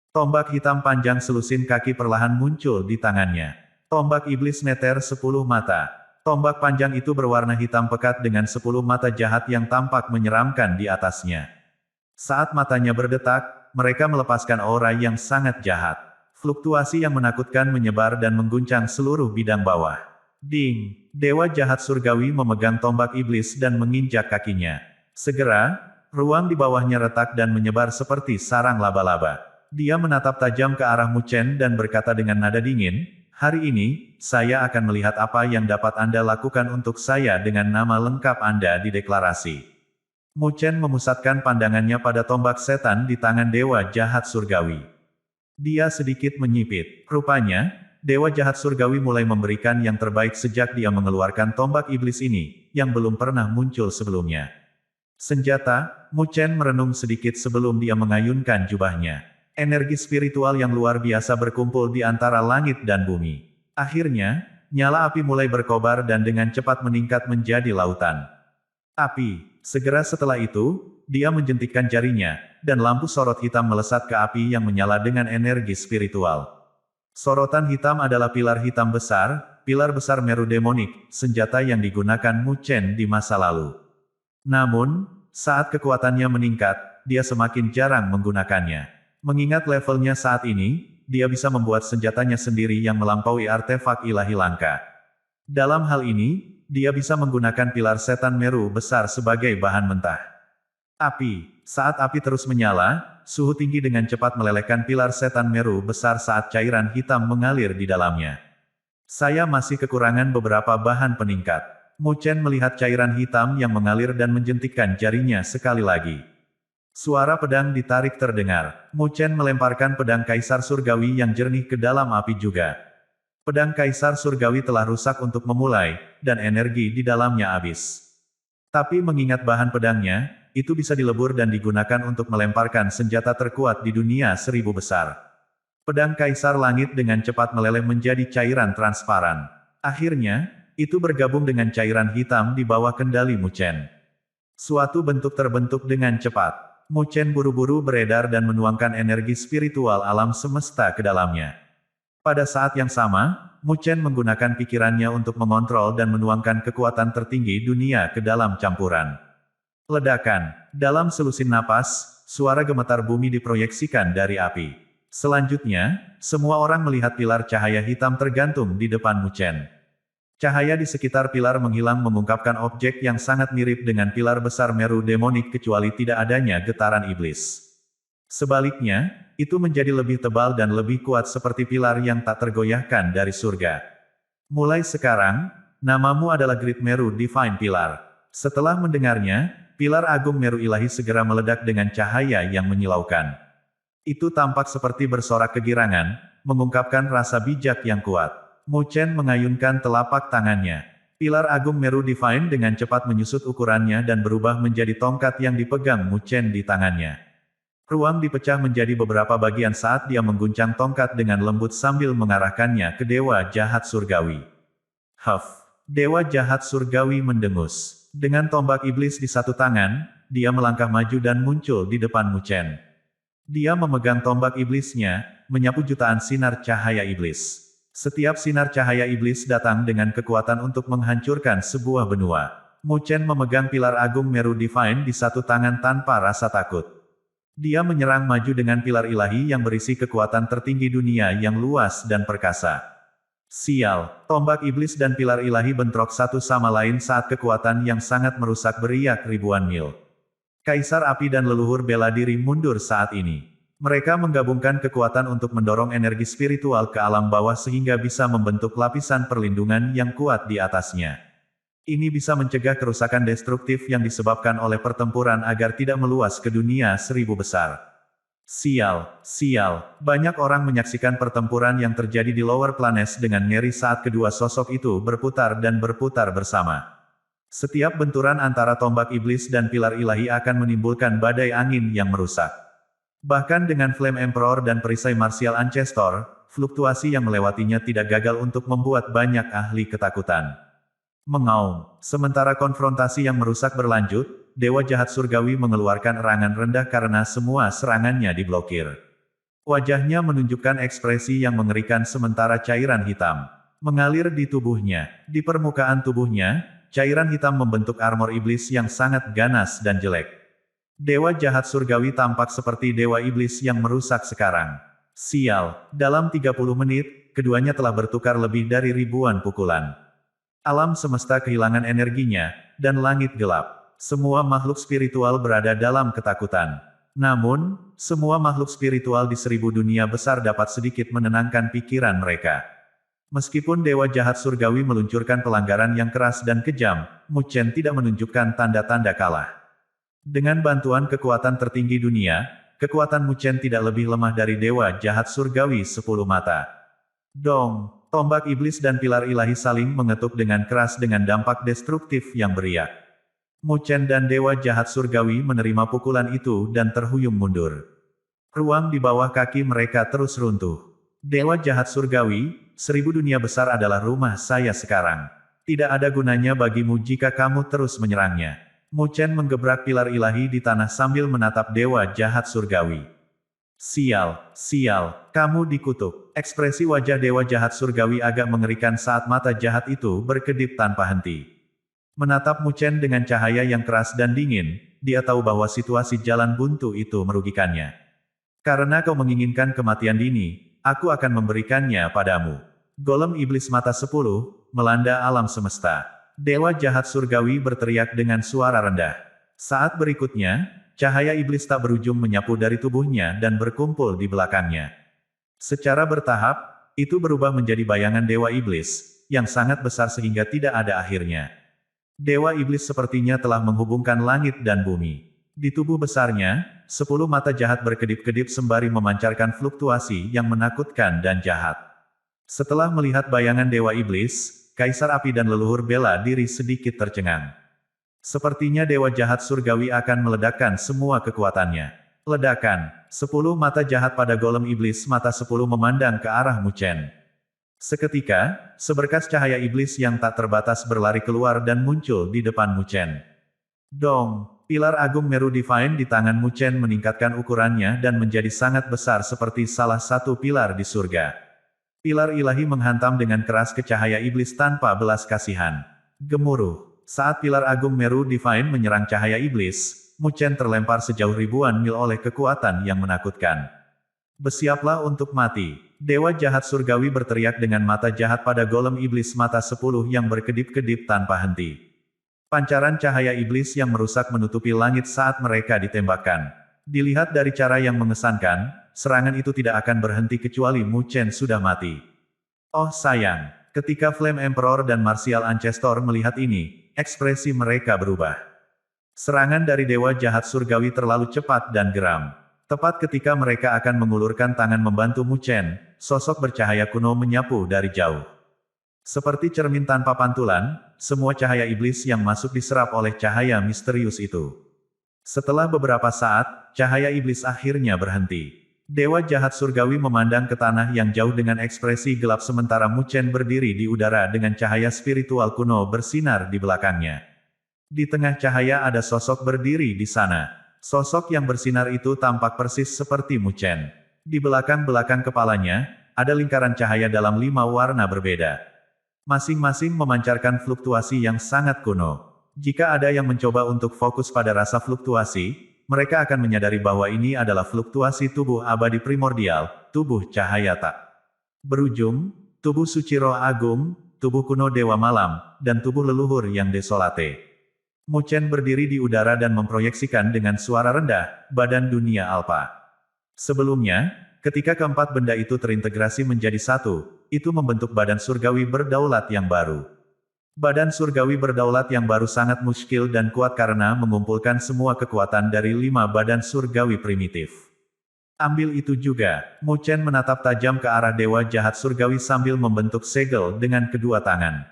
Tombak hitam panjang selusin kaki perlahan muncul di tangannya. Tombak iblis neter 10 mata. Tombak panjang itu berwarna hitam pekat dengan 10 mata jahat yang tampak menyeramkan di atasnya. Saat matanya berdetak, mereka melepaskan aura yang sangat jahat. Fluktuasi yang menakutkan menyebar dan mengguncang seluruh bidang bawah. Ding! Dewa jahat surgawi memegang tombak iblis dan menginjak kakinya. Segera, ruang di bawahnya retak dan menyebar seperti sarang laba-laba. Dia menatap tajam ke arah Mu Chen dan berkata dengan nada dingin, "Hari ini, saya akan melihat apa yang dapat Anda lakukan untuk saya dengan nama lengkap Anda di deklarasi." Mu Chen memusatkan pandangannya pada tombak setan di tangan Dewa jahat surgawi. Dia sedikit menyipit. Rupanya, Dewa jahat surgawi mulai memberikan yang terbaik sejak dia mengeluarkan tombak iblis ini, yang belum pernah muncul sebelumnya. Senjata, Mu Chen merenung sedikit sebelum dia mengayunkan jubahnya. Energi spiritual yang luar biasa berkumpul di antara langit dan bumi. Akhirnya, nyala api mulai berkobar dan dengan cepat meningkat menjadi lautan api. Segera setelah itu, dia menjentikkan jarinya, dan lampu sorot hitam melesat ke api yang menyala dengan energi spiritual. Sorotan hitam adalah pilar hitam besar, pilar besar Meru demonik, senjata yang digunakan Mu Chen di masa lalu. Namun, saat kekuatannya meningkat, dia semakin jarang menggunakannya. Mengingat levelnya saat ini, dia bisa membuat senjatanya sendiri yang melampaui artefak ilahi langka. Dalam hal ini, dia bisa menggunakan pilar setan Meru besar sebagai bahan mentah. Api. Saat api terus menyala, suhu tinggi dengan cepat melelehkan pilar setan Meru besar saat cairan hitam mengalir di dalamnya. Saya masih kekurangan beberapa bahan peningkat. Mu Chen melihat cairan hitam yang mengalir dan menjentikkan jarinya sekali lagi. Suara pedang ditarik terdengar. Mu Chen melemparkan pedang Kaisar Surgawi yang jernih ke dalam api juga. Pedang Kaisar Surgawi telah rusak untuk memulai, dan energi di dalamnya habis. Tapi mengingat bahan pedangnya, itu bisa dilebur dan digunakan untuk melemparkan senjata terkuat di dunia 1000 besar. Pedang Kaisar Langit dengan cepat meleleh menjadi cairan transparan. Akhirnya, itu bergabung dengan cairan hitam di bawah kendali Mu Chen. Suatu bentuk terbentuk dengan cepat. Mu Chen buru-buru beredar dan menuangkan energi spiritual alam semesta ke dalamnya. Pada saat yang sama, Mu Chen menggunakan pikirannya untuk mengontrol dan menuangkan kekuatan tertinggi dunia ke dalam campuran. Ledakan. Dalam selusin napas, suara gemetar bumi diproyeksikan dari api. Selanjutnya, semua orang melihat pilar cahaya hitam tergantung di depan Mu Chen. Cahaya di sekitar pilar menghilang mengungkapkan objek yang sangat mirip dengan pilar besar Meru demonik kecuali tidak adanya getaran iblis. Sebaliknya, itu menjadi lebih tebal dan lebih kuat seperti pilar yang tak tergoyahkan dari surga. Mulai sekarang, namamu adalah Great Meru Divine Pillar. Setelah mendengarnya, pilar agung Meru ilahi segera meledak dengan cahaya yang menyilaukan. Itu tampak seperti bersorak kegirangan, mengungkapkan rasa bijak yang kuat. Mu Chen mengayunkan telapak tangannya. Pilar agung Meru Divine dengan cepat menyusut ukurannya dan berubah menjadi tongkat yang dipegang Mu Chen di tangannya. Ruang dipecah menjadi beberapa bagian saat dia mengguncang tongkat dengan lembut sambil mengarahkannya ke Dewa Jahat Surgawi. Huff! Dewa Jahat Surgawi mendengus. Dengan tombak iblis di satu tangan, dia melangkah maju dan muncul di depan Mu Chen. Dia memegang tombak iblisnya, menyapu jutaan sinar cahaya iblis. Setiap sinar cahaya iblis datang dengan kekuatan untuk menghancurkan sebuah benua. Mu Chen memegang pilar agung Meru Divine di satu tangan tanpa rasa takut. Dia menyerang maju dengan pilar ilahi yang berisi kekuatan tertinggi dunia yang luas dan perkasa. Sial, tombak iblis dan pilar ilahi bentrok satu sama lain saat kekuatan yang sangat merusak beriak ribuan mil. Kaisar api dan leluhur bela diri mundur saat ini. Mereka menggabungkan kekuatan untuk mendorong energi spiritual ke alam bawah sehingga bisa membentuk lapisan perlindungan yang kuat di atasnya. Ini bisa mencegah kerusakan destruktif yang disebabkan oleh pertempuran agar tidak meluas ke dunia seribu besar. Sial, sial, banyak orang menyaksikan pertempuran yang terjadi di Lower Planet dengan ngeri saat kedua sosok itu berputar dan berputar bersama. Setiap benturan antara tombak iblis dan pilar ilahi akan menimbulkan badai angin yang merusak. Bahkan dengan Flame Emperor dan perisai martial Ancestor, fluktuasi yang melewatinya tidak gagal untuk membuat banyak ahli ketakutan. Mengaum. Sementara konfrontasi yang merusak berlanjut, Dewa Jahat Surgawi mengeluarkan erangan rendah karena semua serangannya diblokir. Wajahnya menunjukkan ekspresi yang mengerikan sementara cairan hitam mengalir di tubuhnya. Di permukaan tubuhnya, cairan hitam membentuk armor iblis yang sangat ganas dan jelek. Dewa Jahat Surgawi tampak seperti Dewa Iblis yang merusak sekarang. Sial, dalam 30 menit, keduanya telah bertukar lebih dari ribuan pukulan. Alam semesta kehilangan energinya, dan langit gelap. Semua makhluk spiritual berada dalam ketakutan. Namun, semua makhluk spiritual di seribu dunia besar dapat sedikit menenangkan pikiran mereka. Meskipun Dewa Jahat Surgawi meluncurkan pelanggaran yang keras dan kejam, Mu Chen tidak menunjukkan tanda-tanda kalah. Dengan bantuan kekuatan tertinggi dunia, kekuatan Mu Chen tidak lebih lemah dari Dewa Jahat Surgawi 10 mata. Dong! Tombak iblis dan pilar ilahi saling mengetuk dengan keras dengan dampak destruktif yang beriak. Mu Chen dan Dewa Jahat Surgawi menerima pukulan itu dan terhuyung mundur. Ruang di bawah kaki mereka terus runtuh. Dewa Jahat Surgawi, seribu dunia besar adalah rumah saya sekarang. Tidak ada gunanya bagimu jika kamu terus menyerangnya. Mu Chen menggebrak pilar ilahi di tanah sambil menatap Dewa Jahat Surgawi. Sial, sial, kamu dikutuk. Ekspresi wajah Dewa Jahat Surgawi agak mengerikan saat mata jahat itu berkedip tanpa henti. Menatap Mu Chen dengan cahaya yang keras dan dingin, dia tahu bahwa situasi jalan buntu itu merugikannya. Karena kau menginginkan kematian dini, aku akan memberikannya padamu. Golem Iblis Mata 10, melanda alam semesta. Dewa Jahat Surgawi berteriak dengan suara rendah. Saat berikutnya, cahaya iblis tak berujung menyapu dari tubuhnya dan berkumpul di belakangnya. Secara bertahap, itu berubah menjadi bayangan Dewa Iblis, yang sangat besar sehingga tidak ada akhirnya. Dewa Iblis sepertinya telah menghubungkan langit dan bumi. Di tubuh besarnya, 10 mata jahat berkedip-kedip sembari memancarkan fluktuasi yang menakutkan dan jahat. Setelah melihat bayangan Dewa Iblis, Kaisar Api dan leluhur bela diri sedikit tercengang. Sepertinya Dewa Jahat Surgawi akan meledakkan semua kekuatannya. Ledakan. 10 mata jahat pada golem iblis mata 10 memandang ke arah Mu Chen. Seketika, seberkas cahaya iblis yang tak terbatas berlari keluar dan muncul di depan Mu Chen. Dong! Pilar Agung Meru Divine di tangan Mu Chen meningkatkan ukurannya dan menjadi sangat besar seperti salah satu pilar di surga. Pilar ilahi menghantam dengan keras ke cahaya iblis tanpa belas kasihan. Gemuruh. Saat pilar Agung Meru Divine menyerang cahaya iblis, Mu Chen terlempar sejauh ribuan mil oleh kekuatan yang menakutkan. Bersiaplah untuk mati. Dewa Jahat Surgawi berteriak dengan mata jahat pada golem iblis mata 10 yang berkedip-kedip tanpa henti. Pancaran cahaya iblis yang merusak menutupi langit saat mereka ditembakkan. Dilihat dari cara yang mengesankan, serangan itu tidak akan berhenti kecuali Mu Chen sudah mati. Oh sayang, ketika Flame Emperor dan Martial Ancestor melihat ini, ekspresi mereka berubah. Serangan dari Dewa Jahat Surgawi terlalu cepat dan geram. Tepat ketika mereka akan mengulurkan tangan membantu Mu Chen, sosok bercahaya kuno menyapu dari jauh. Seperti cermin tanpa pantulan, semua cahaya iblis yang masuk diserap oleh cahaya misterius itu. Setelah beberapa saat, cahaya iblis akhirnya berhenti. Dewa Jahat Surgawi memandang ke tanah yang jauh dengan ekspresi gelap sementara Mu Chen berdiri di udara dengan cahaya spiritual kuno bersinar di belakangnya. Di tengah cahaya ada sosok berdiri di sana. Sosok yang bersinar itu tampak persis seperti Mu Chen. Di belakang-belakang kepalanya, ada lingkaran cahaya dalam 5 warna berbeda. Masing-masing memancarkan fluktuasi yang sangat kuno. Jika ada yang mencoba untuk fokus pada rasa fluktuasi, mereka akan menyadari bahwa ini adalah fluktuasi tubuh abadi primordial, tubuh cahaya tak berujung, tubuh suci roh agung, tubuh kuno dewa malam, dan tubuh leluhur yang desolate. Mu Chen berdiri di udara dan memproyeksikan dengan suara rendah, badan dunia alpha. Sebelumnya, ketika keempat benda itu terintegrasi menjadi satu, itu membentuk badan surgawi berdaulat yang baru. Badan surgawi berdaulat yang baru sangat muskil dan kuat karena mengumpulkan semua kekuatan dari 5 badan surgawi primitif. Ambil itu juga, Mu Chen menatap tajam ke arah dewa jahat surgawi sambil membentuk segel dengan kedua tangan.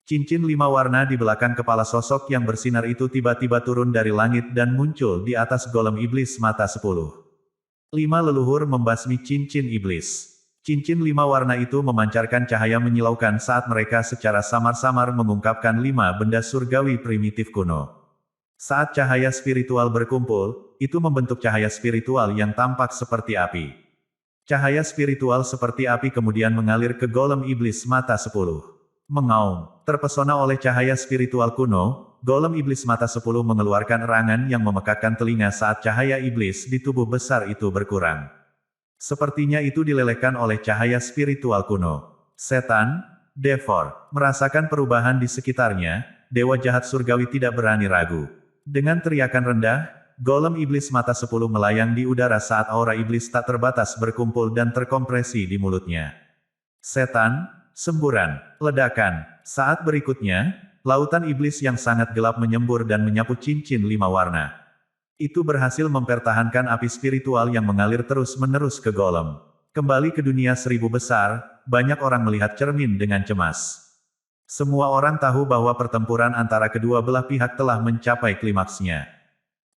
Cincin 5 warna di belakang kepala sosok yang bersinar itu tiba-tiba turun dari langit dan muncul di atas golem iblis mata 10. 5 leluhur membasmi cincin iblis. Cincin 5 warna itu memancarkan cahaya menyilaukan saat mereka secara samar-samar mengungkapkan 5 benda surgawi primitif kuno. Saat cahaya spiritual berkumpul, itu membentuk cahaya spiritual yang tampak seperti api. Cahaya spiritual seperti api kemudian mengalir ke golem iblis mata 10. Mengaum, terpesona oleh cahaya spiritual kuno, golem iblis mata 10 mengeluarkan erangan yang memekakkan telinga saat cahaya iblis di tubuh besar itu berkurang. Sepertinya itu dilelehkan oleh cahaya spiritual kuno. Setan, Devor, merasakan perubahan di sekitarnya, dewa jahat surgawi tidak berani ragu. Dengan teriakan rendah, golem iblis mata 10 melayang di udara saat aura iblis tak terbatas berkumpul dan terkompresi di mulutnya. Setan, semburan, ledakan. Saat berikutnya, lautan iblis yang sangat gelap menyembur dan menyapu cincin 5 warna. Itu berhasil mempertahankan api spiritual yang mengalir terus-menerus ke golem. Kembali ke dunia 1000 besar, banyak orang melihat cermin dengan cemas. Semua orang tahu bahwa pertempuran antara kedua belah pihak telah mencapai klimaksnya.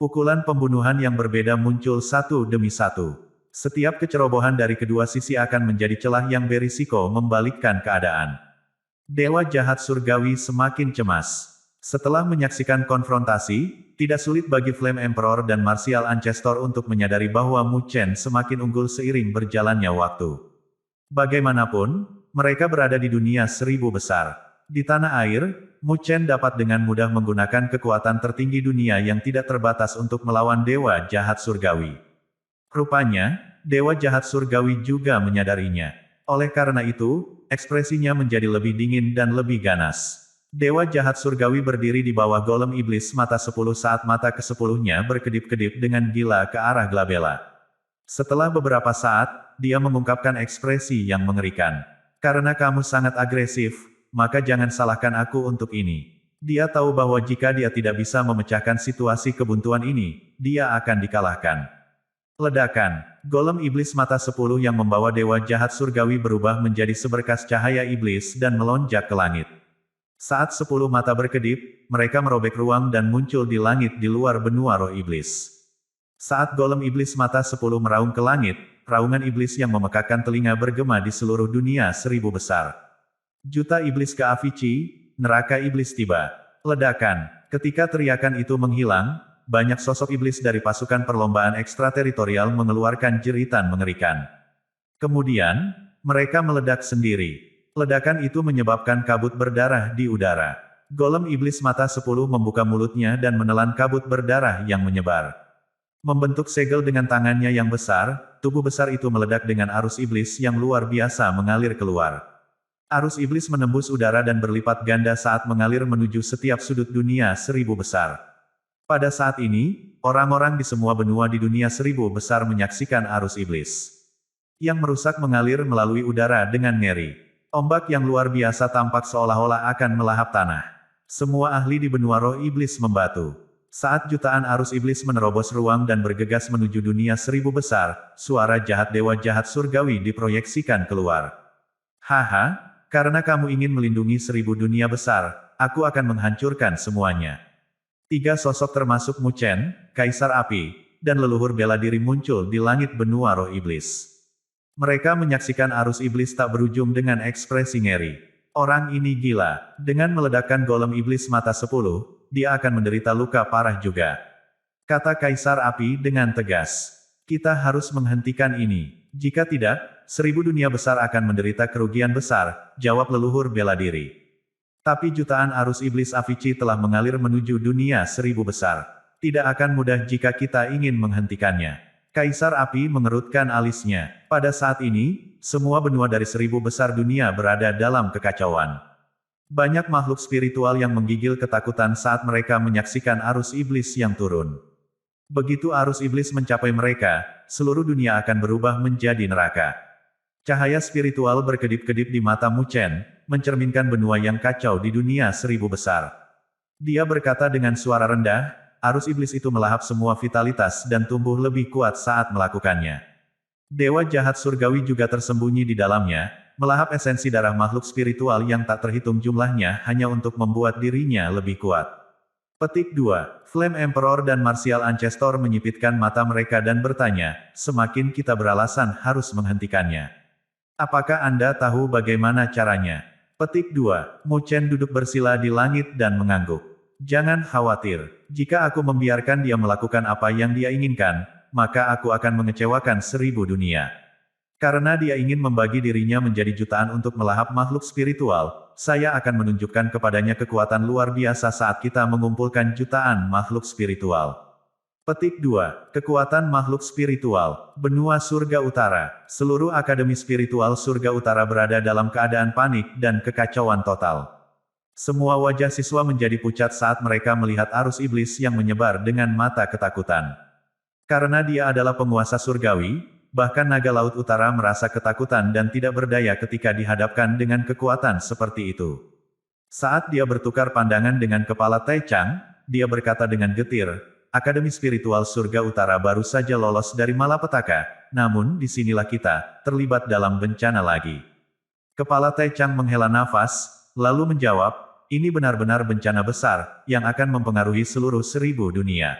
Pukulan pembunuhan yang berbeda muncul satu demi satu. Setiap kecerobohan dari kedua sisi akan menjadi celah yang berisiko membalikkan keadaan. Dewa jahat surgawi semakin cemas. Setelah menyaksikan konfrontasi, tidak sulit bagi Flame Emperor dan Martial Ancestor untuk menyadari bahwa Mu Chen semakin unggul seiring berjalannya waktu. Bagaimanapun, mereka berada di dunia 1000 besar. Di tanah air, Mu Chen dapat dengan mudah menggunakan kekuatan tertinggi dunia yang tidak terbatas untuk melawan dewa jahat surgawi. Rupanya, dewa jahat surgawi juga menyadarinya. Oleh karena itu, ekspresinya menjadi lebih dingin dan lebih ganas. Dewa jahat surgawi berdiri di bawah golem iblis mata 10 saat mata ke-10-nya berkedip-kedip dengan gila ke arah Glabella. Setelah beberapa saat, dia mengungkapkan ekspresi yang mengerikan. Karena kamu sangat agresif, maka jangan salahkan aku untuk ini. Dia tahu bahwa jika dia tidak bisa memecahkan situasi kebuntuan ini, dia akan dikalahkan. Ledakan, golem iblis mata 10 yang membawa dewa jahat surgawi berubah menjadi seberkas cahaya iblis dan melonjak ke langit. Saat 10 mata berkedip, mereka merobek ruang dan muncul di langit di luar benua roh iblis. Saat golem iblis mata 10 meraung ke langit, raungan iblis yang memekakkan telinga bergema di seluruh dunia 1000 besar. Juta iblis ke Avici, neraka iblis tiba. Ledakan, ketika teriakan itu menghilang, banyak sosok iblis dari pasukan perlombaan ekstrateritorial mengeluarkan jeritan mengerikan. Kemudian, mereka meledak sendiri. Ledakan itu menyebabkan kabut berdarah di udara. Golem iblis mata 10 membuka mulutnya dan menelan kabut berdarah yang menyebar. Membentuk segel dengan tangannya yang besar, tubuh besar itu meledak dengan arus iblis yang luar biasa mengalir keluar. Arus iblis menembus udara dan berlipat ganda saat mengalir menuju setiap sudut dunia 1000 besar. Pada saat ini, orang-orang di semua benua di dunia 1000 besar menyaksikan arus iblis yang merusak mengalir melalui udara dengan ngeri. Ombak yang luar biasa tampak seolah-olah akan melahap tanah. Semua ahli di benua roh iblis membatu. Saat jutaan arus iblis menerobos ruang dan bergegas menuju dunia 1000 besar, suara jahat dewa jahat surgawi diproyeksikan keluar. Haha, karena kamu ingin melindungi 1000 dunia besar, aku akan menghancurkan semuanya. 3 sosok termasuk Mu Chen, Kaisar Api, dan leluhur bela diri muncul di langit benua roh iblis. Mereka menyaksikan arus iblis tak berujung dengan ekspresi ngeri. Orang ini gila. Dengan meledakkan golem iblis mata 10, dia akan menderita luka parah juga. Kata Kaisar Api dengan tegas. Kita harus menghentikan ini. Jika tidak, 1000 dunia besar akan menderita kerugian besar, jawab leluhur bela diri. Tapi jutaan arus iblis Avici telah mengalir menuju dunia 1000 besar. Tidak akan mudah jika kita ingin menghentikannya. Kaisar Api mengerutkan alisnya. Pada saat ini, semua benua dari 1000 besar dunia berada dalam kekacauan. Banyak makhluk spiritual yang menggigil ketakutan saat mereka menyaksikan arus iblis yang turun. Begitu arus iblis mencapai mereka, seluruh dunia akan berubah menjadi neraka. Cahaya spiritual berkedip-kedip di mata Mu Chen, mencerminkan benua yang kacau di dunia seribu besar. Dia berkata dengan suara rendah, arus iblis itu melahap semua vitalitas dan tumbuh lebih kuat saat melakukannya. Dewa jahat surgawi juga tersembunyi di dalamnya, melahap esensi darah makhluk spiritual yang tak terhitung jumlahnya hanya untuk membuat dirinya lebih kuat. Petik 2. Flame Emperor dan Martial Ancestor menyipitkan mata mereka dan bertanya, semakin kita beralasan harus menghentikannya. Apakah Anda tahu bagaimana caranya? Petik 2. Mu Chen duduk bersila di langit dan mengangguk. Jangan khawatir, jika aku membiarkan dia melakukan apa yang dia inginkan, maka aku akan mengecewakan 1000 dunia. Karena dia ingin membagi dirinya menjadi jutaan untuk melahap makhluk spiritual, saya akan menunjukkan kepadanya kekuatan luar biasa saat kita mengumpulkan jutaan makhluk spiritual. Petik 2. Kekuatan makhluk spiritual, benua surga utara. Seluruh akademi spiritual surga utara berada dalam keadaan panik dan kekacauan total. Semua wajah siswa menjadi pucat saat mereka melihat arus iblis yang menyebar dengan mata ketakutan. Karena dia adalah penguasa surgawi, bahkan naga laut utara merasa ketakutan dan tidak berdaya ketika dihadapkan dengan kekuatan seperti itu. Saat dia bertukar pandangan dengan kepala Tai Chang, dia berkata dengan getir, Akademi Spiritual Surga Utara baru saja lolos dari malapetaka, namun disinilah kita, terlibat dalam bencana lagi. Kepala Tai Chang menghela nafas, lalu menjawab, ini benar-benar bencana besar, yang akan mempengaruhi seluruh 1000 dunia.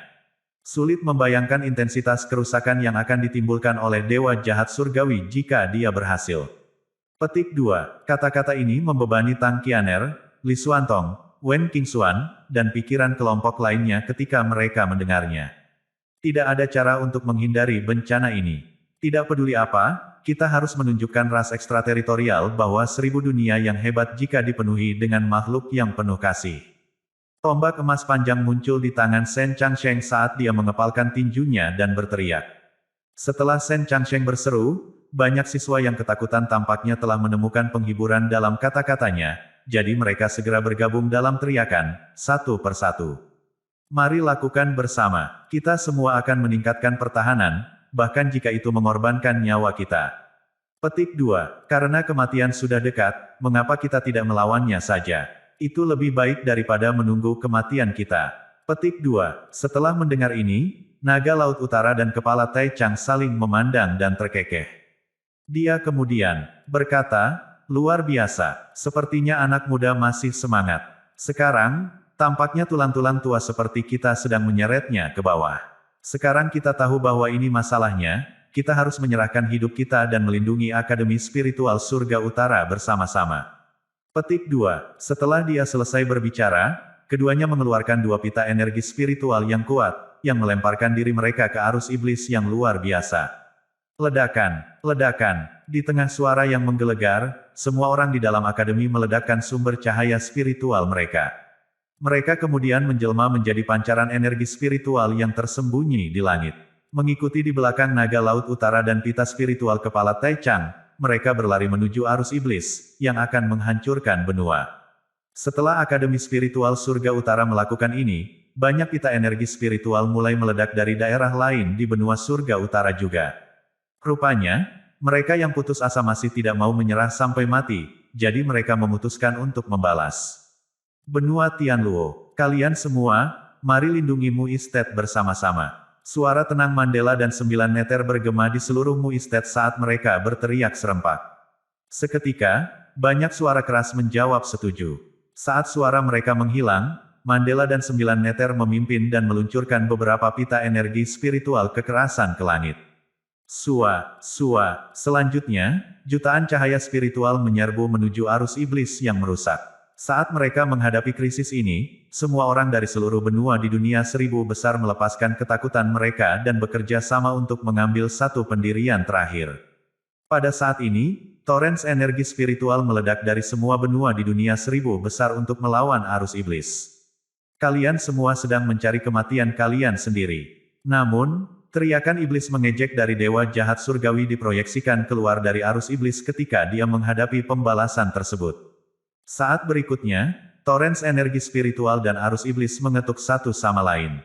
Sulit membayangkan intensitas kerusakan yang akan ditimbulkan oleh Dewa Jahat Surgawi jika dia berhasil. Petik 2. Kata-kata ini membebani Tang Qianer, Li Xuantong, Wen Qingxuan, dan pikiran kelompok lainnya ketika mereka mendengarnya. Tidak ada cara untuk menghindari bencana ini. Tidak peduli apa, kita harus menunjukkan ras ekstrateritorial bahwa 1000 dunia yang hebat jika dipenuhi dengan makhluk yang penuh kasih. Tombak emas panjang muncul di tangan Shen Changsheng saat dia mengepalkan tinjunya dan berteriak. Setelah Shen Changsheng berseru, banyak siswa yang ketakutan tampaknya telah menemukan penghiburan dalam kata-katanya, jadi mereka segera bergabung dalam teriakan, satu persatu. Mari lakukan bersama, kita semua akan meningkatkan pertahanan, bahkan jika itu mengorbankan nyawa kita. Petik 2. Karena kematian sudah dekat, mengapa kita tidak melawannya saja? Itu lebih baik daripada menunggu kematian kita. Petik 2. Setelah mendengar ini, naga laut utara dan kepala Tai Chang saling memandang dan terkekeh. Dia kemudian berkata, luar biasa, sepertinya anak muda masih semangat. Sekarang, tampaknya tulang-tulang tua seperti kita sedang menyeretnya ke bawah. Sekarang kita tahu bahwa ini masalahnya, kita harus menyerahkan hidup kita dan melindungi Akademi Spiritual Surga Utara bersama-sama. Petik 2. Setelah dia selesai berbicara, keduanya mengeluarkan 2 pita energi spiritual yang kuat, yang melemparkan diri mereka ke arus iblis yang luar biasa. Ledakan, ledakan, di tengah suara yang menggelegar, semua orang di dalam akademi meledakkan sumber cahaya spiritual mereka. Mereka kemudian menjelma menjadi pancaran energi spiritual yang tersembunyi di langit. Mengikuti di belakang naga laut utara dan pita spiritual kepala Tai Chang, mereka berlari menuju arus iblis, yang akan menghancurkan benua. Setelah Akademi Spiritual Surga Utara melakukan ini, banyak pita energi spiritual mulai meledak dari daerah lain di benua Surga Utara juga. Rupanya, mereka yang putus asa masih tidak mau menyerah sampai mati, jadi mereka memutuskan untuk membalas. Benua Tianluo, kalian semua, mari lindungi Mu Estate bersama-sama. Suara tenang Mandela dan 9 neter bergema di seluruh Mu Estate saat mereka berteriak serempak. Seketika, banyak suara keras menjawab setuju. Saat suara mereka menghilang, Mandela dan 9 neter memimpin dan meluncurkan beberapa pita energi spiritual kekerasan ke langit. Selanjutnya, jutaan cahaya spiritual menyerbu menuju arus iblis yang merusak. Saat mereka menghadapi krisis ini, semua orang dari seluruh benua di dunia 1000 besar melepaskan ketakutan mereka dan bekerja sama untuk mengambil satu pendirian terakhir. Pada saat ini, torrents energi spiritual meledak dari semua benua di dunia 1000 besar untuk melawan arus iblis. Kalian semua sedang mencari kematian kalian sendiri. Namun, teriakan iblis mengejek dari dewa jahat surgawi diproyeksikan keluar dari arus iblis ketika dia menghadapi pembalasan tersebut. Saat berikutnya, torrents energi spiritual dan arus iblis mengetuk satu sama lain.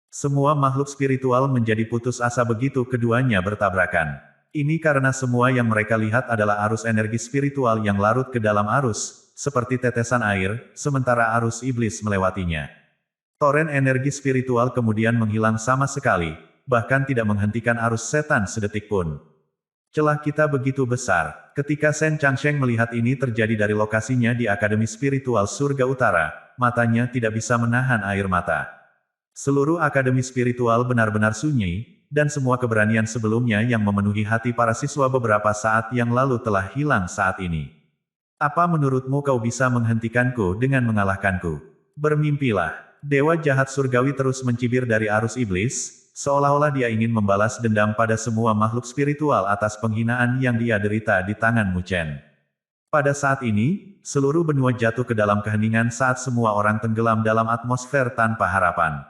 Semua makhluk spiritual menjadi putus asa begitu keduanya bertabrakan. Ini karena semua yang mereka lihat adalah arus energi spiritual yang larut ke dalam arus, seperti tetesan air, sementara arus iblis melewatinya. Toren energi spiritual kemudian menghilang sama sekali, bahkan tidak menghentikan arus setan sedetik pun. Celah kita begitu besar. Ketika Shen Changsheng melihat ini terjadi dari lokasinya di Akademi Spiritual Surga Utara, matanya tidak bisa menahan air mata. Seluruh Akademi Spiritual benar-benar sunyi, dan semua keberanian sebelumnya yang memenuhi hati para siswa beberapa saat yang lalu telah hilang saat ini. Apa menurutmu kau bisa menghentikanku dengan mengalahkanku? Bermimpilah. Dewa jahat surgawi terus mencibir dari arus iblis, seolah-olah dia ingin membalas dendam pada semua makhluk spiritual atas penghinaan yang dia derita di tangan Mu Chen. Pada saat ini, seluruh benua jatuh ke dalam keheningan saat semua orang tenggelam dalam atmosfer tanpa harapan.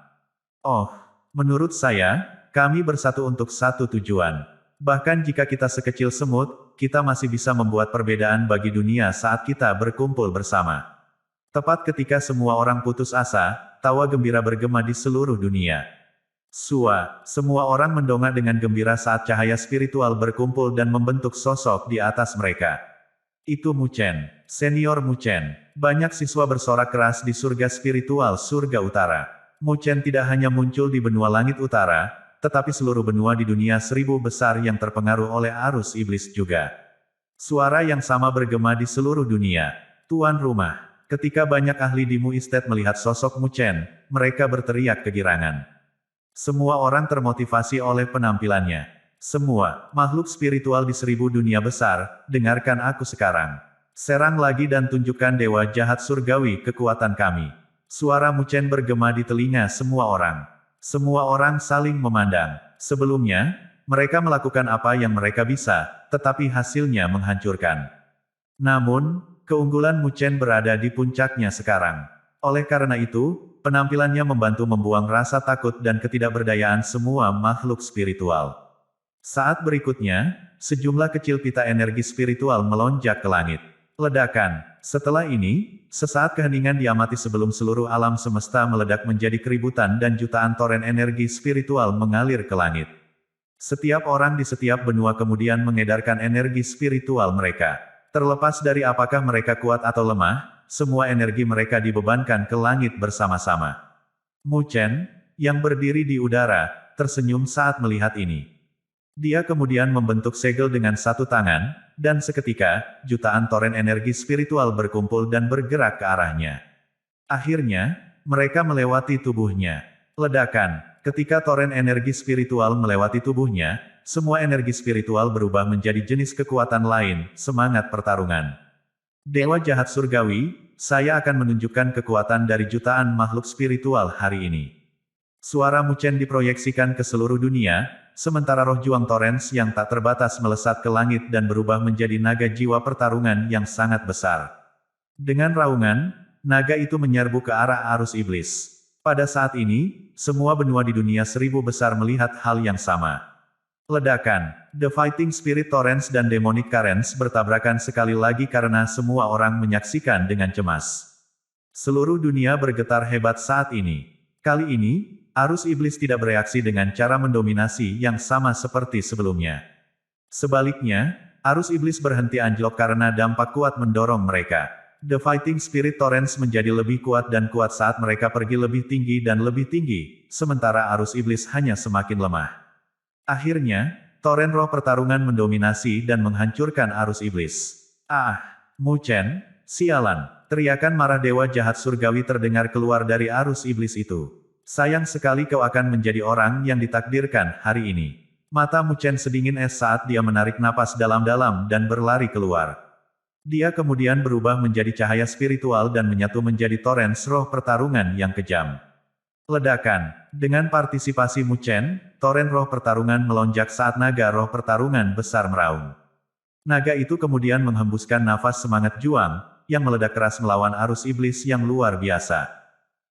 Oh, menurut saya, kami bersatu untuk satu tujuan. Bahkan jika kita sekecil semut, kita masih bisa membuat perbedaan bagi dunia saat kita berkumpul bersama. Tepat ketika semua orang putus asa, tawa gembira bergema di seluruh dunia. Semua orang mendongak dengan gembira saat cahaya spiritual berkumpul dan membentuk sosok di atas mereka. Itu Mu Chen, senior Mu Chen. Banyak siswa bersorak keras di surga spiritual surga utara. Mu Chen tidak hanya muncul di benua langit utara, tetapi seluruh benua di dunia 1000 besar yang terpengaruh oleh arus iblis juga. Suara yang sama bergema di seluruh dunia. Tuan rumah. Ketika banyak ahli di Mu Estate melihat sosok Mu Chen, mereka berteriak kegirangan. Semua orang termotivasi oleh penampilannya. Semua makhluk spiritual di 1000 dunia besar, dengarkan aku sekarang. Serang lagi dan tunjukkan dewa jahat surgawi kekuatan kami. Suara Mu Chen bergema di telinga semua orang. Semua orang saling memandang. Sebelumnya, mereka melakukan apa yang mereka bisa, tetapi hasilnya menghancurkan. Namun, keunggulan Mu Chen berada di puncaknya sekarang. Oleh karena itu, penampilannya membantu membuang rasa takut dan ketidakberdayaan semua makhluk spiritual. Saat berikutnya, sejumlah kecil pita energi spiritual melonjak ke langit. Ledakan. Setelah ini, sesaat keheningan diamati sebelum seluruh alam semesta meledak menjadi keributan dan jutaan toren energi spiritual mengalir ke langit. Setiap orang di setiap benua kemudian mengedarkan energi spiritual mereka. Terlepas dari apakah mereka kuat atau lemah, semua energi mereka dibebankan ke langit bersama-sama. Mu Chen, yang berdiri di udara, tersenyum saat melihat ini. Dia kemudian membentuk segel dengan satu tangan, dan seketika, jutaan toren energi spiritual berkumpul dan bergerak ke arahnya. Akhirnya, mereka melewati tubuhnya. Ledakan. Ketika toren energi spiritual melewati tubuhnya, semua energi spiritual berubah menjadi jenis kekuatan lain, semangat pertarungan. Dewa jahat surgawi, saya akan menunjukkan kekuatan dari jutaan makhluk spiritual hari ini. Suara Mu Chen diproyeksikan ke seluruh dunia, sementara roh juang Torrens yang tak terbatas melesat ke langit dan berubah menjadi naga jiwa pertarungan yang sangat besar. Dengan raungan, naga itu menyerbu ke arah arus iblis. Pada saat ini, semua benua di dunia 1000 besar melihat hal yang sama. Ledakan. The Fighting Spirit Torrens dan Demonic Currents bertabrakan sekali lagi karena semua orang menyaksikan dengan cemas. Seluruh dunia bergetar hebat saat ini. Kali ini, arus iblis tidak bereaksi dengan cara mendominasi yang sama seperti sebelumnya. Sebaliknya, arus iblis berhenti anjlok karena dampak kuat mendorong mereka. The Fighting Spirit Torrens menjadi lebih kuat dan kuat saat mereka pergi lebih tinggi dan lebih tinggi, sementara arus iblis hanya semakin lemah. Akhirnya, toren roh pertarungan mendominasi dan menghancurkan arus iblis. Ah, Mu Chen, sialan! Teriakan marah dewa jahat surgawi terdengar keluar dari arus iblis itu. Sayang sekali kau akan menjadi orang yang ditakdirkan hari ini. Mata Mu Chen sedingin es saat dia menarik napas dalam-dalam dan berlari keluar. Dia kemudian berubah menjadi cahaya spiritual dan menyatu menjadi torrens roh pertarungan yang kejam. Ledakan. Dengan partisipasi Mu Chen, toren roh pertarungan melonjak saat naga roh pertarungan besar meraung. Naga itu kemudian menghembuskan nafas semangat juang, yang meledak keras melawan arus iblis yang luar biasa.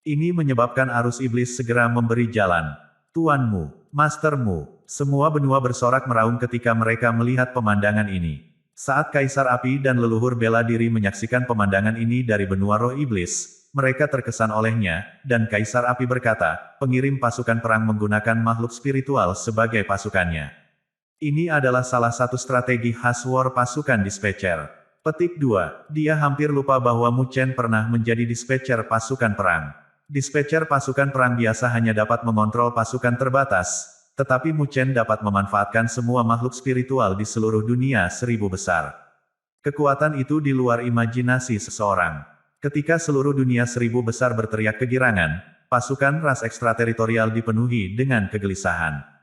Ini menyebabkan arus iblis segera memberi jalan. Tuanmu, Mastermu, semua benua bersorak meraung ketika mereka melihat pemandangan ini. Saat Kaisar Api dan leluhur bela diri menyaksikan pemandangan ini dari benua roh iblis, mereka terkesan olehnya, dan Kaisar Api berkata, pengirim pasukan perang menggunakan makhluk spiritual sebagai pasukannya. Ini adalah salah satu strategi khas war pasukan dispatcher. Petik 2. Dia hampir lupa bahwa Mu Chen pernah menjadi dispatcher pasukan perang. Dispatcher pasukan perang biasa hanya dapat mengontrol pasukan terbatas, tetapi Mu Chen dapat memanfaatkan semua makhluk spiritual di seluruh dunia 1000 besar. Kekuatan itu di luar imajinasi seseorang. Ketika seluruh dunia 1000 besar berteriak kegirangan, pasukan ras ekstrateritorial dipenuhi dengan kegelisahan.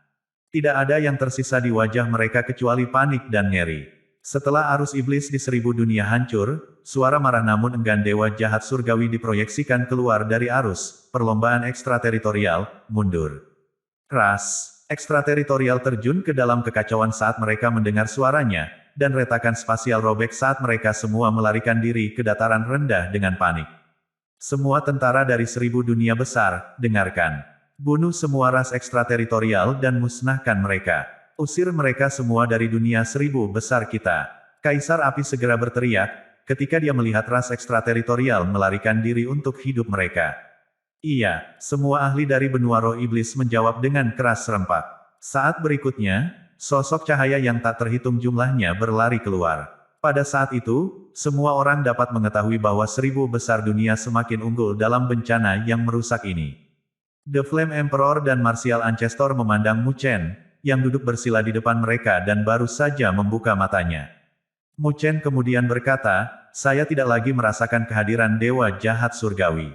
Tidak ada yang tersisa di wajah mereka kecuali panik dan ngeri. Setelah arus iblis di 1000 dunia hancur, suara marah namun enggan dewa jahat surgawi diproyeksikan keluar dari arus perlombaan ekstrateritorial, mundur. Ras ekstrateritorial terjun ke dalam kekacauan saat mereka mendengar suaranya, dan retakan spasial robek saat mereka semua melarikan diri ke dataran rendah dengan panik. Semua tentara dari 1000 dunia besar, dengarkan. Bunuh semua ras ekstrateritorial dan musnahkan mereka. Usir mereka semua dari dunia 1000 besar kita. Kaisar Api segera berteriak, ketika dia melihat ras ekstrateritorial melarikan diri untuk hidup mereka. Iya, semua ahli dari benua roh iblis menjawab dengan keras serempak. Saat berikutnya, sosok cahaya yang tak terhitung jumlahnya berlari keluar. Pada saat itu, semua orang dapat mengetahui bahwa 1000 besar dunia semakin unggul dalam bencana yang merusak ini. The Flame Emperor dan Martial Ancestor memandang Mu Chen, yang duduk bersila di depan mereka dan baru saja membuka matanya. Mu Chen kemudian berkata, saya tidak lagi merasakan kehadiran dewa jahat surgawi.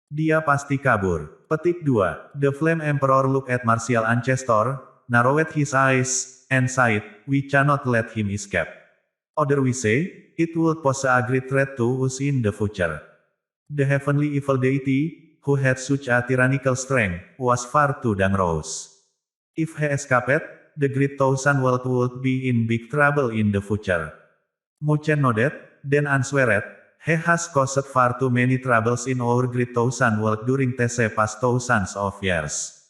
Dia pasti kabur. Petik 2. The Flame Emperor looked at Martial Ancestor, narrowed his eyes, and said, we cannot let him escape. Other we say, it would pose a great threat to us in the future. The heavenly evil deity, who had such a tyrannical strength, was far too dangerous. If he escaped, the Great Thousand World would be in big trouble in the future. Mu Chen nodded, then answered, he has caused far too many troubles in our Great Thousand World during these past thousands of years.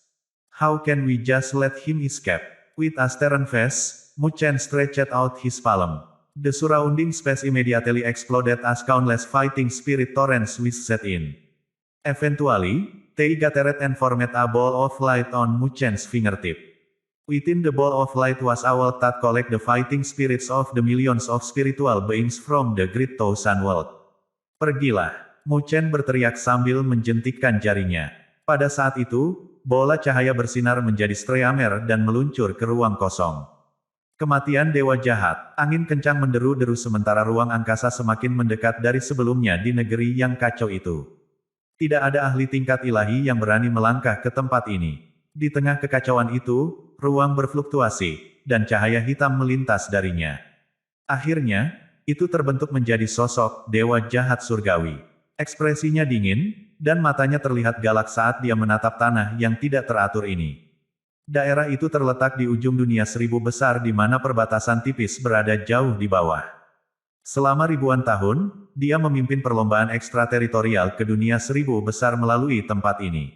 How can we just let him escape? With a stern face, Mu Chen stretched out his palm. The surrounding space immediately exploded as countless fighting spirit torrents set in. Eventually, they gathered and formed a ball of light on Mu Chen's fingertip. Within the ball of light was a world that collect the fighting spirits of the millions of spiritual beings from the Great Thousand World. Pergilah, Mu Chen berteriak sambil menjentikkan jarinya. Pada saat itu, bola cahaya bersinar menjadi streamer dan meluncur ke ruang kosong. Kematian dewa jahat, angin kencang menderu-deru sementara ruang angkasa semakin mendekat dari sebelumnya di negeri yang kacau itu. Tidak ada ahli tingkat ilahi yang berani melangkah ke tempat ini. Di tengah kekacauan itu, ruang berfluktuasi, dan cahaya hitam melintas darinya. Akhirnya, itu terbentuk menjadi sosok dewa jahat surgawi. Ekspresinya dingin, dan matanya terlihat galak saat dia menatap tanah yang tidak teratur ini. Daerah itu terletak di ujung dunia 1000 besar di mana perbatasan tipis berada jauh di bawah. Selama ribuan tahun, dia memimpin perlombaan ekstrateritorial ke dunia 1000 besar melalui tempat ini.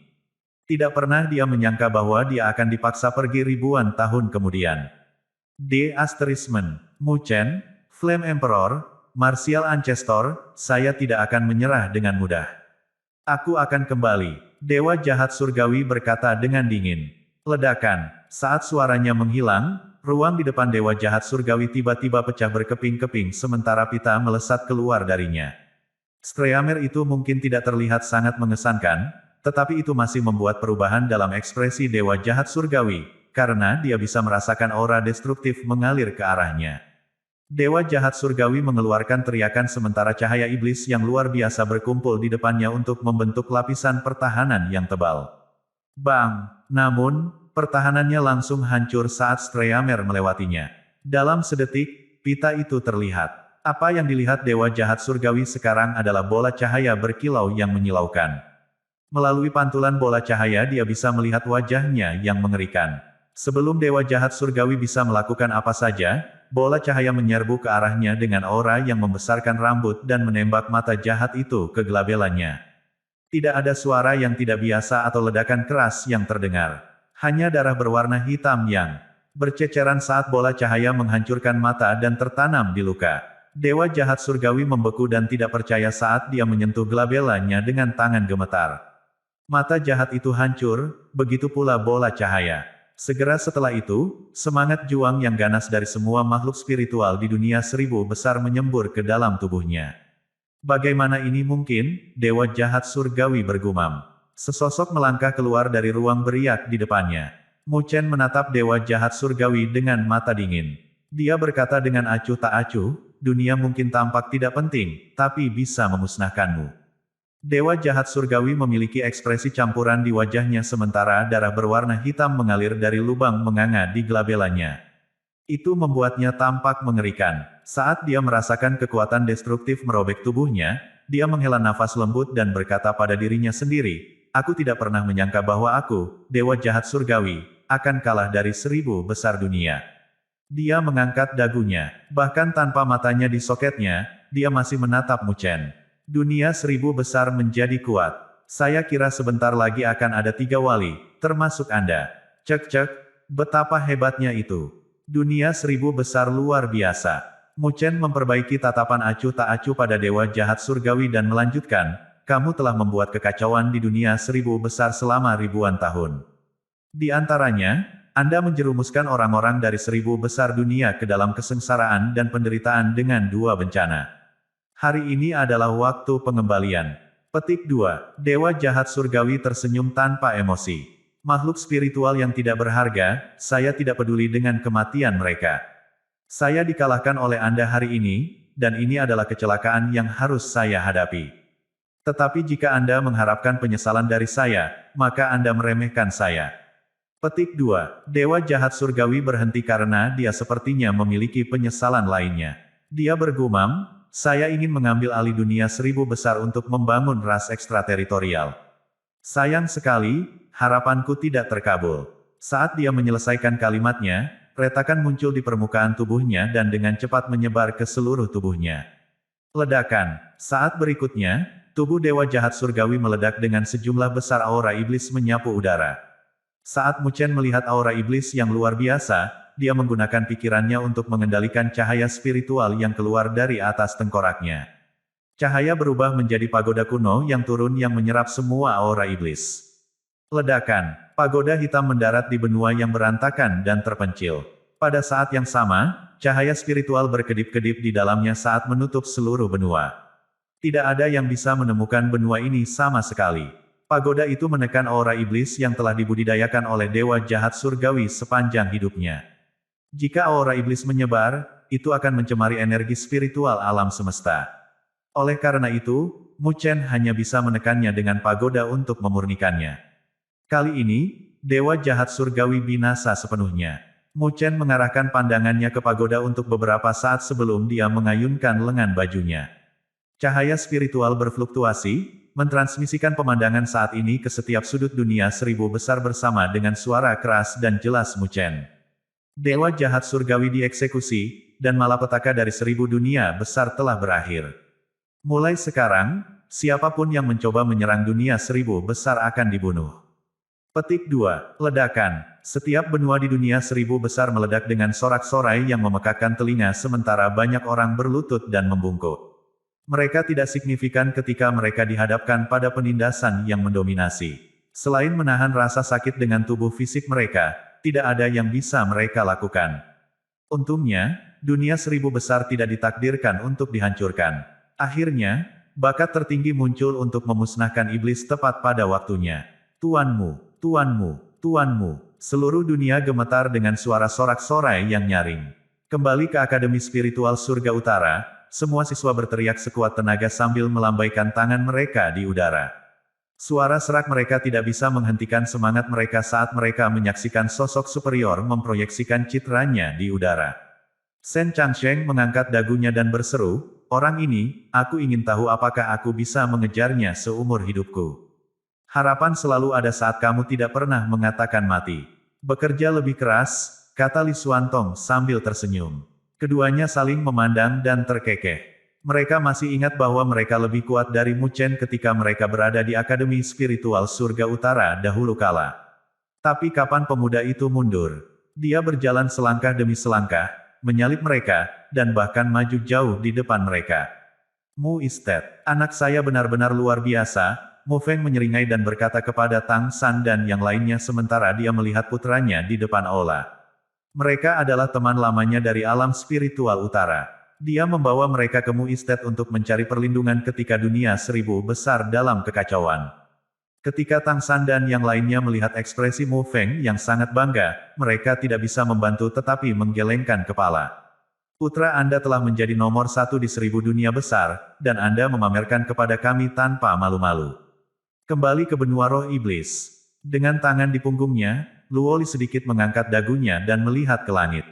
Tidak pernah dia menyangka bahwa dia akan dipaksa pergi ribuan tahun kemudian. D. Mu Chen, Flame Emperor, Martial Ancestor, saya tidak akan menyerah dengan mudah. Aku akan kembali. Dewa jahat surgawi berkata dengan dingin. Ledakan. Saat suaranya menghilang, ruang di depan dewa jahat surgawi tiba-tiba pecah berkeping-keping sementara pita melesat keluar darinya. Streamer itu mungkin tidak terlihat sangat mengesankan, tetapi itu masih membuat perubahan dalam ekspresi dewa jahat surgawi, karena dia bisa merasakan aura destruktif mengalir ke arahnya. Dewa jahat surgawi mengeluarkan teriakan sementara cahaya iblis yang luar biasa berkumpul di depannya untuk membentuk lapisan pertahanan yang tebal. Bang! Namun, pertahanannya langsung hancur saat Streamer melewatinya. Dalam sedetik, pita itu terlihat. Apa yang dilihat dewa jahat surgawi sekarang adalah bola cahaya berkilau yang menyilaukan. Melalui pantulan bola cahaya dia bisa melihat wajahnya yang mengerikan. Sebelum dewa jahat surgawi bisa melakukan apa saja, bola cahaya menyerbu ke arahnya dengan aura yang membesarkan rambut dan menembak mata jahat itu ke gelabelannya. Tidak ada suara yang tidak biasa atau ledakan keras yang terdengar. Hanya darah berwarna hitam yang berceceran saat bola cahaya menghancurkan mata dan tertanam di luka. Dewa jahat surgawi membeku dan tidak percaya saat dia menyentuh gelabelannya dengan tangan gemetar. Mata jahat itu hancur, begitu pula bola cahaya. Segera setelah itu, semangat juang yang ganas dari semua makhluk spiritual di dunia 1000 besar menyembur ke dalam tubuhnya. Bagaimana ini mungkin? Dewa jahat surgawi bergumam. Sesosok melangkah keluar dari ruang beriak di depannya. Mu Chen menatap dewa jahat surgawi dengan mata dingin. Dia berkata dengan acuh tak acuh, dunia mungkin tampak tidak penting, tapi bisa memusnahkanmu. Dewa jahat surgawi memiliki ekspresi campuran di wajahnya sementara darah berwarna hitam mengalir dari lubang menganga di glabelanya. Itu membuatnya tampak mengerikan. Saat dia merasakan kekuatan destruktif merobek tubuhnya, dia menghela nafas lembut dan berkata pada dirinya sendiri, aku tidak pernah menyangka bahwa aku, dewa jahat surgawi, akan kalah dari 1000 besar dunia. Dia mengangkat dagunya, bahkan tanpa matanya di soketnya, dia masih menatap Mu Chen. Dunia 1000 besar menjadi kuat. Saya kira sebentar lagi akan ada 3 wali, termasuk Anda. Cek, betapa hebatnya itu. Dunia 1000 besar luar biasa. Mu Chen memperbaiki tatapan acuh tak acuh pada dewa jahat surgawi dan melanjutkan, kamu telah membuat kekacauan di dunia 1000 besar selama ribuan tahun. Di antaranya, Anda menjerumuskan orang-orang dari 1000 besar dunia ke dalam kesengsaraan dan penderitaan dengan 2 bencana. Hari ini adalah waktu pengembalian. Petik 2. Dewa jahat surgawi tersenyum tanpa emosi. Makhluk spiritual yang tidak berharga, saya tidak peduli dengan kematian mereka. Saya dikalahkan oleh Anda hari ini, dan ini adalah kecelakaan yang harus saya hadapi. Tetapi jika Anda mengharapkan penyesalan dari saya, maka Anda meremehkan saya. Petik 2. Dewa jahat surgawi berhenti karena dia sepertinya memiliki penyesalan lainnya. Dia bergumam, saya ingin mengambil alih dunia 1000 besar untuk membangun ras ekstrateritorial. Sayang sekali, harapanku tidak terkabul. Saat dia menyelesaikan kalimatnya, retakan muncul di permukaan tubuhnya dan dengan cepat menyebar ke seluruh tubuhnya. Ledakan. Saat berikutnya, tubuh dewa jahat surgawi meledak dengan sejumlah besar aura iblis menyapu udara. Saat Mu Chen melihat aura iblis yang luar biasa, dia menggunakan pikirannya untuk mengendalikan cahaya spiritual yang keluar dari atas tengkoraknya. Cahaya berubah menjadi pagoda kuno yang turun yang menyerap semua aura iblis. Ledakan. Pagoda hitam mendarat di benua yang berantakan dan terpencil. Pada saat yang sama, cahaya spiritual berkedip-kedip di dalamnya saat menutup seluruh benua. Tidak ada yang bisa menemukan benua ini sama sekali. Pagoda itu menekan aura iblis yang telah dibudidayakan oleh dewa jahat surgawi sepanjang hidupnya. Jika aura iblis menyebar, itu akan mencemari energi spiritual alam semesta. Oleh karena itu, Mu Chen hanya bisa menekannya dengan pagoda untuk memurnikannya. Kali ini, dewa jahat surgawi binasa sepenuhnya. Mu Chen mengarahkan pandangannya ke pagoda untuk beberapa saat sebelum dia mengayunkan lengan bajunya. Cahaya spiritual berfluktuasi, mentransmisikan pemandangan saat ini ke setiap sudut dunia 1000 besar bersama dengan suara keras dan jelas Mu Chen. Dewa jahat surgawi dieksekusi, dan malapetaka dari 1000 dunia besar telah berakhir. Mulai sekarang, siapapun yang mencoba menyerang dunia 1000 besar akan dibunuh. Petik 2. Ledakan. Setiap benua di dunia 1000 besar meledak dengan sorak-sorai yang memekakkan telinga sementara banyak orang berlutut dan membungkuk. Mereka tidak signifikan ketika mereka dihadapkan pada penindasan yang mendominasi. Selain menahan rasa sakit dengan tubuh fisik mereka, tidak ada yang bisa mereka lakukan. Untungnya, dunia 1000 besar tidak ditakdirkan untuk dihancurkan. Akhirnya, bakat tertinggi muncul untuk memusnahkan iblis tepat pada waktunya. Tuanmu, tuanmu, tuanmu. Seluruh dunia gemetar dengan suara sorak-sorai yang nyaring. Kembali ke Akademi Spiritual Surga Utara, semua siswa berteriak sekuat tenaga sambil melambaikan tangan mereka di udara. Suara serak mereka tidak bisa menghentikan semangat mereka saat mereka menyaksikan sosok superior memproyeksikan citranya di udara. Shen Changsheng mengangkat dagunya dan berseru, orang ini, aku ingin tahu apakah aku bisa mengejarnya seumur hidupku. Harapan selalu ada saat kamu tidak pernah mengatakan mati. Bekerja lebih keras, kata Li Xuantong sambil tersenyum. Keduanya saling memandang dan terkekeh. Mereka masih ingat bahwa mereka lebih kuat dari Mu Chen ketika mereka berada di Akademi Spiritual Surga Utara dahulu kala. Tapi kapan pemuda itu mundur? Dia berjalan selangkah demi selangkah, menyalip mereka, dan bahkan maju jauh di depan mereka. Mu Istet, anak saya benar-benar luar biasa, Mu Feng menyeringai dan berkata kepada Tang San dan yang lainnya sementara dia melihat putranya di depan aula. Mereka adalah teman lamanya dari alam spiritual utara. Dia membawa mereka ke Mu Estate untuk mencari perlindungan ketika dunia seribu besar dalam kekacauan. Ketika Tang San dan yang lainnya melihat ekspresi Mu Feng yang sangat bangga, mereka tidak bisa membantu tetapi menggelengkan kepala. Putra Anda telah menjadi nomor satu di seribu dunia besar, dan Anda memamerkan kepada kami tanpa malu-malu. Kembali ke benua roh iblis. Dengan tangan di punggungnya, Luoli sedikit mengangkat dagunya dan melihat ke langit.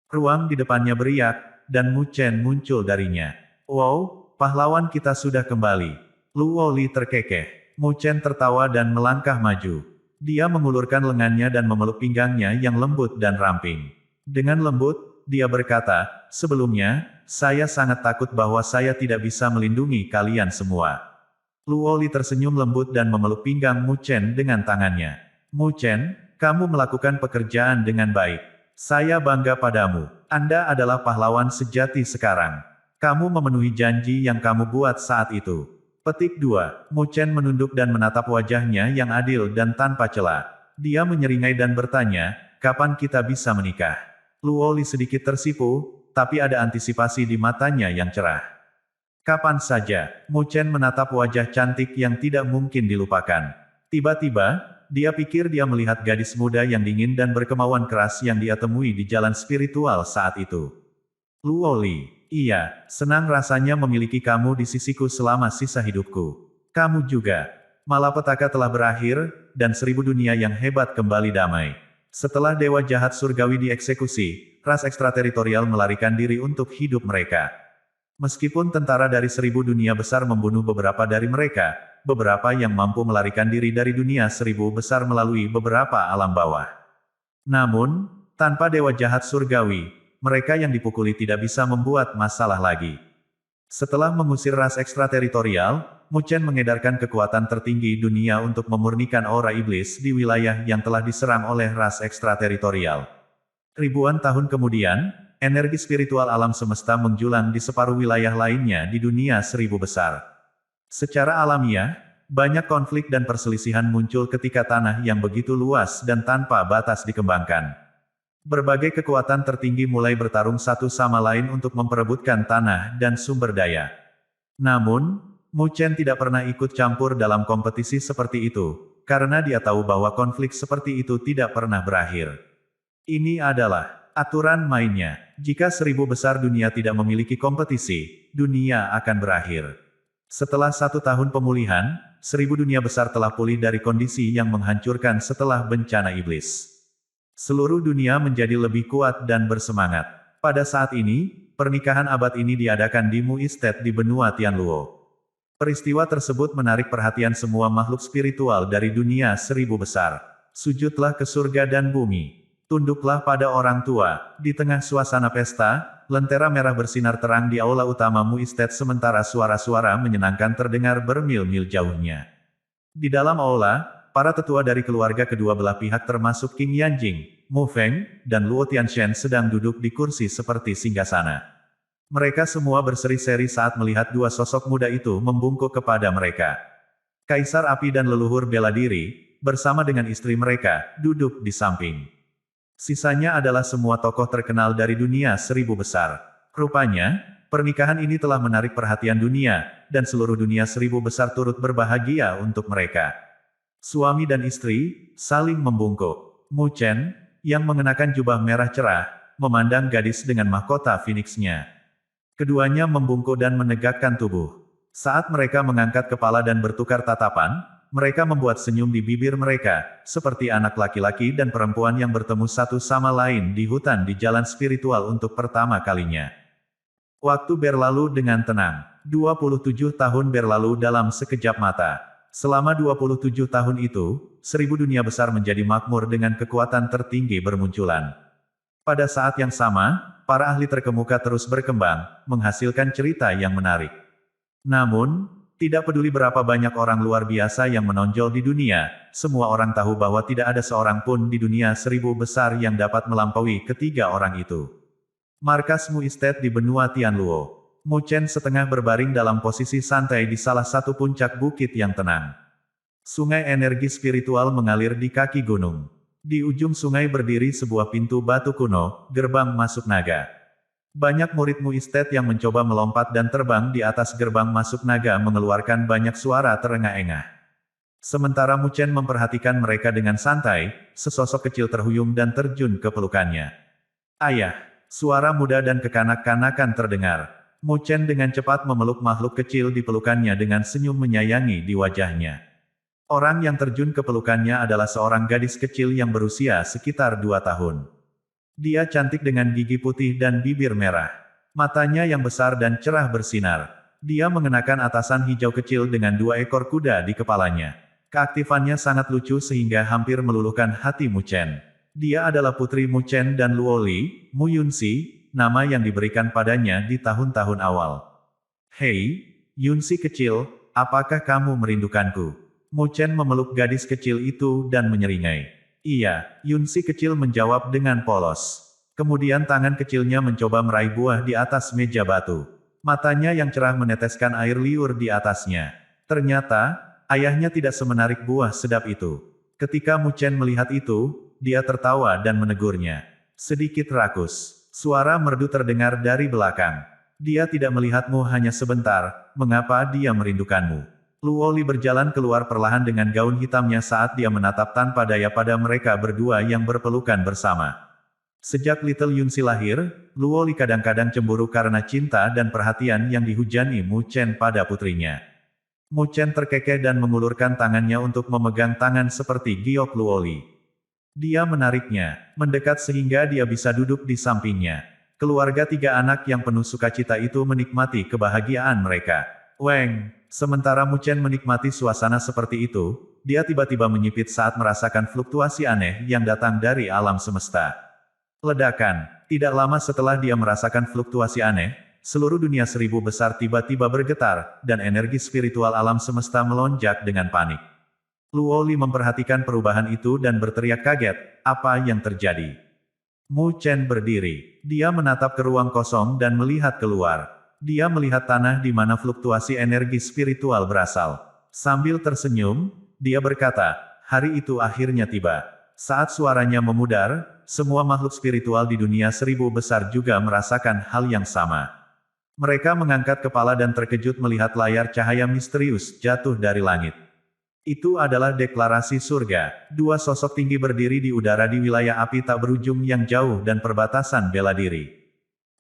Ruang di depannya beriak, dan Mu Chen muncul darinya. Wow, pahlawan kita sudah kembali. Luoli terkekeh. Mu Chen tertawa dan melangkah maju. Dia mengulurkan lengannya dan memeluk pinggangnya yang lembut dan ramping. Dengan lembut, dia berkata, sebelumnya, saya sangat takut bahwa saya tidak bisa melindungi kalian semua. Luoli tersenyum lembut dan memeluk pinggang Mu Chen dengan tangannya. Mu Chen, kamu melakukan pekerjaan dengan baik. Saya bangga padamu. Anda adalah pahlawan sejati sekarang. Kamu memenuhi janji yang kamu buat saat itu. Petik 2. Mu Chen menunduk dan menatap wajahnya yang adil dan tanpa celah. Dia menyeringai dan bertanya, kapan kita bisa menikah? Luoli sedikit tersipu, tapi ada antisipasi di matanya yang cerah. Kapan saja, Mu Chen menatap wajah cantik yang tidak mungkin dilupakan. Tiba-tiba, dia pikir dia melihat gadis muda yang dingin dan berkemauan keras yang dia temui di jalan spiritual saat itu. Luoli, iya, senang rasanya memiliki kamu di sisiku selama sisa hidupku. Kamu juga. Malapetaka telah berakhir, dan seribu dunia yang hebat kembali damai. Setelah dewa jahat surgawi dieksekusi, ras ekstrateritorial melarikan diri untuk hidup mereka. Meskipun tentara dari seribu dunia besar membunuh beberapa dari mereka, beberapa yang mampu melarikan diri dari dunia seribu besar melalui beberapa alam bawah. Namun, tanpa dewa jahat surgawi, mereka yang dipukuli tidak bisa membuat masalah lagi. Setelah mengusir ras ekstrateritorial, Mu Chen mengedarkan kekuatan tertinggi dunia untuk memurnikan aura iblis di wilayah yang telah diserang oleh ras ekstrateritorial. Ribuan tahun kemudian, energi spiritual alam semesta menjulang di separuh wilayah lainnya di dunia seribu besar. Secara alamiah, banyak konflik dan perselisihan muncul ketika tanah yang begitu luas dan tanpa batas dikembangkan. Berbagai kekuatan tertinggi mulai bertarung satu sama lain untuk memperebutkan tanah dan sumber daya. Namun, Mu Chen tidak pernah ikut campur dalam kompetisi seperti itu, karena dia tahu bahwa konflik seperti itu tidak pernah berakhir. Ini adalah aturan mainnya. Jika seribu besar dunia tidak memiliki kompetisi, dunia akan berakhir. Setelah 1 tahun pemulihan, seribu dunia besar telah pulih dari kondisi yang menghancurkan setelah bencana iblis. Seluruh dunia menjadi lebih kuat dan bersemangat. Pada saat ini, pernikahan abad ini diadakan di Mu Estate di benua Tianluo. Peristiwa tersebut menarik perhatian semua makhluk spiritual dari dunia seribu besar. Sujudlah ke surga dan bumi. Tunduklah pada orang tua. Di tengah suasana pesta, lentera merah bersinar terang di aula utama Mu Estate sementara suara-suara menyenangkan terdengar bermil-mil jauhnya. Di dalam aula, para tetua dari keluarga kedua belah pihak termasuk Qing Yanjing, Mu Feng, dan Luo Tianshen sedang duduk di kursi seperti singgasana. Mereka semua berseri-seri saat melihat dua sosok muda itu membungkuk kepada mereka. Kaisar Api dan leluhur bela diri, bersama dengan istri mereka, duduk di samping. Sisanya adalah semua tokoh terkenal dari dunia seribu besar. Rupanya, pernikahan ini telah menarik perhatian dunia, dan seluruh dunia seribu besar turut berbahagia untuk mereka. Suami dan istri, saling membungkuk. Mu Chen, yang mengenakan jubah merah cerah, memandang gadis dengan mahkota Phoenix-nya. Keduanya membungkuk dan menegakkan tubuh. Saat mereka mengangkat kepala dan bertukar tatapan, mereka membuat senyum di bibir mereka, seperti anak laki-laki dan perempuan yang bertemu satu sama lain di hutan di jalan spiritual untuk pertama kalinya. Waktu berlalu dengan tenang. 27 tahun berlalu dalam sekejap mata. Selama 27 tahun itu, seribu dunia besar menjadi makmur dengan kekuatan tertinggi bermunculan. Pada saat yang sama, para ahli terkemuka terus berkembang, menghasilkan cerita yang menarik. Namun, tidak peduli berapa banyak orang luar biasa yang menonjol di dunia, semua orang tahu bahwa tidak ada seorang pun di dunia seribu besar yang dapat melampaui ketiga orang itu. Markas Mu Estate di benua Tianluo. Mu Chen setengah berbaring dalam posisi santai di salah satu puncak bukit yang tenang. Sungai energi spiritual mengalir di kaki gunung. Di ujung sungai berdiri sebuah pintu batu kuno, gerbang masuk naga. Banyak murid Muistet yang mencoba melompat dan terbang di atas gerbang masuk naga mengeluarkan banyak suara terengah-engah. Sementara Mu Chen memperhatikan mereka dengan santai, sesosok kecil terhuyung dan terjun ke pelukannya. Ayah! Suara muda dan kekanak-kanakan terdengar. Mu Chen dengan cepat memeluk makhluk kecil di pelukannya dengan senyum menyayangi di wajahnya. Orang yang terjun ke pelukannya adalah seorang gadis kecil yang berusia sekitar 2 tahun. Dia cantik dengan gigi putih dan bibir merah. Matanya yang besar dan cerah bersinar. Dia mengenakan atasan hijau kecil dengan 2 ekor kuda di kepalanya. Keaktifannya sangat lucu sehingga hampir meluluhkan hati Mu Chen. Dia adalah putri Mu Chen dan Luo Li, Mu Yunxi, nama yang diberikan padanya di tahun-tahun awal. Hei, Yunxi kecil, apakah kamu merindukanku? Mu Chen memeluk gadis kecil itu dan menyeringai. Iya, Yunxi kecil menjawab dengan polos. Kemudian tangan kecilnya mencoba meraih buah di atas meja batu. Matanya yang cerah meneteskan air liur di atasnya. Ternyata, ayahnya tidak semenarik buah sedap itu. Ketika Mu Chen melihat itu, dia tertawa dan menegurnya. Sedikit rakus. Suara merdu terdengar dari belakang. Dia tidak melihatmu hanya sebentar, mengapa dia merindukanmu? Luo Li berjalan keluar perlahan dengan gaun hitamnya saat dia menatap tanpa daya pada mereka berdua yang berpelukan bersama. Sejak Little Yunxi lahir, Luo Li kadang-kadang cemburu karena cinta dan perhatian yang dihujani Mu Chen pada putrinya. Mu Chen terkekeh dan mengulurkan tangannya untuk memegang tangan seperti giok Luo Li. Dia menariknya, mendekat sehingga dia bisa duduk di sampingnya. Keluarga 3 anak yang penuh sukacita itu menikmati kebahagiaan mereka. Weng! Sementara Mu Chen menikmati suasana seperti itu, dia tiba-tiba menyipit saat merasakan fluktuasi aneh yang datang dari alam semesta. Ledakan. Tidak lama setelah dia merasakan fluktuasi aneh, seluruh dunia 1000 besar tiba-tiba bergetar, dan energi spiritual alam semesta melonjak dengan panik. Luo Li memperhatikan perubahan itu dan berteriak kaget, apa yang terjadi? Mu Chen berdiri. Dia menatap ke ruang kosong dan melihat keluar. Dia melihat tanah di mana fluktuasi energi spiritual berasal. Sambil tersenyum, dia berkata, hari itu akhirnya tiba. Saat suaranya memudar, semua makhluk spiritual di dunia 1000 besar juga merasakan hal yang sama. Mereka mengangkat kepala dan terkejut melihat layar cahaya misterius jatuh dari langit. Itu adalah deklarasi surga. 2 sosok tinggi berdiri di udara di wilayah api tak berujung yang jauh dan perbatasan bela diri.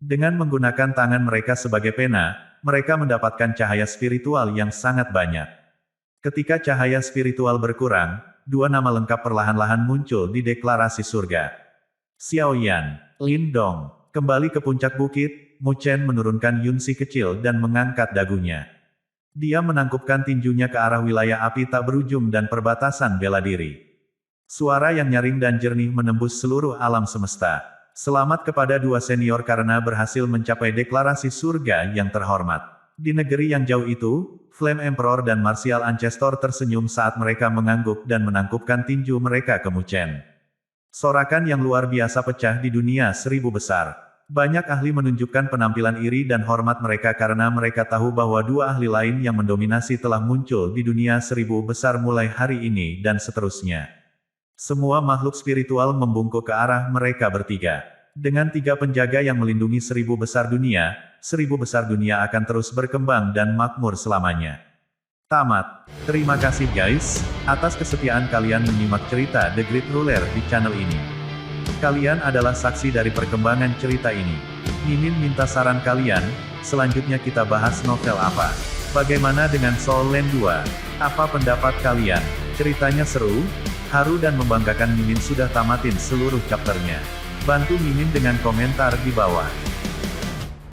Dengan menggunakan tangan mereka sebagai pena, mereka mendapatkan cahaya spiritual yang sangat banyak. Ketika cahaya spiritual berkurang, 2 nama lengkap perlahan-lahan muncul di deklarasi surga. Xiao Yan, Lin Dong. Kembali ke puncak bukit, Mu Chen menurunkan Yunxi kecil dan mengangkat dagunya. Dia menangkupkan tinjunya ke arah wilayah api tak berujung dan perbatasan bela diri. Suara yang nyaring dan jernih menembus seluruh alam semesta. Selamat kepada 2 senior karena berhasil mencapai deklarasi surga yang terhormat. Di negeri yang jauh itu, Flame Emperor dan Martial Ancestor tersenyum saat mereka mengangguk dan menangkupkan tinju mereka ke Mu Chen. Sorakan yang luar biasa pecah di dunia 1000 besar. Banyak ahli menunjukkan penampilan iri dan hormat mereka karena mereka tahu bahwa 2 ahli lain yang mendominasi telah muncul di dunia 1000 besar mulai hari ini dan seterusnya. Semua makhluk spiritual membungkuk ke arah mereka bertiga. Dengan 3 penjaga yang melindungi 1000 besar dunia, 1000 besar dunia akan terus berkembang dan makmur selamanya. Tamat. Terima kasih guys, atas kesetiaan kalian menyimak cerita The Great Ruler di channel ini. Kalian adalah saksi dari perkembangan cerita ini. Mimin minta saran kalian, selanjutnya kita bahas novel apa? Bagaimana dengan Soul Land 2? Apa pendapat kalian? Ceritanya seru, haru dan membanggakan. Mimin sudah tamatin seluruh chapternya. Bantu Mimin dengan komentar di bawah.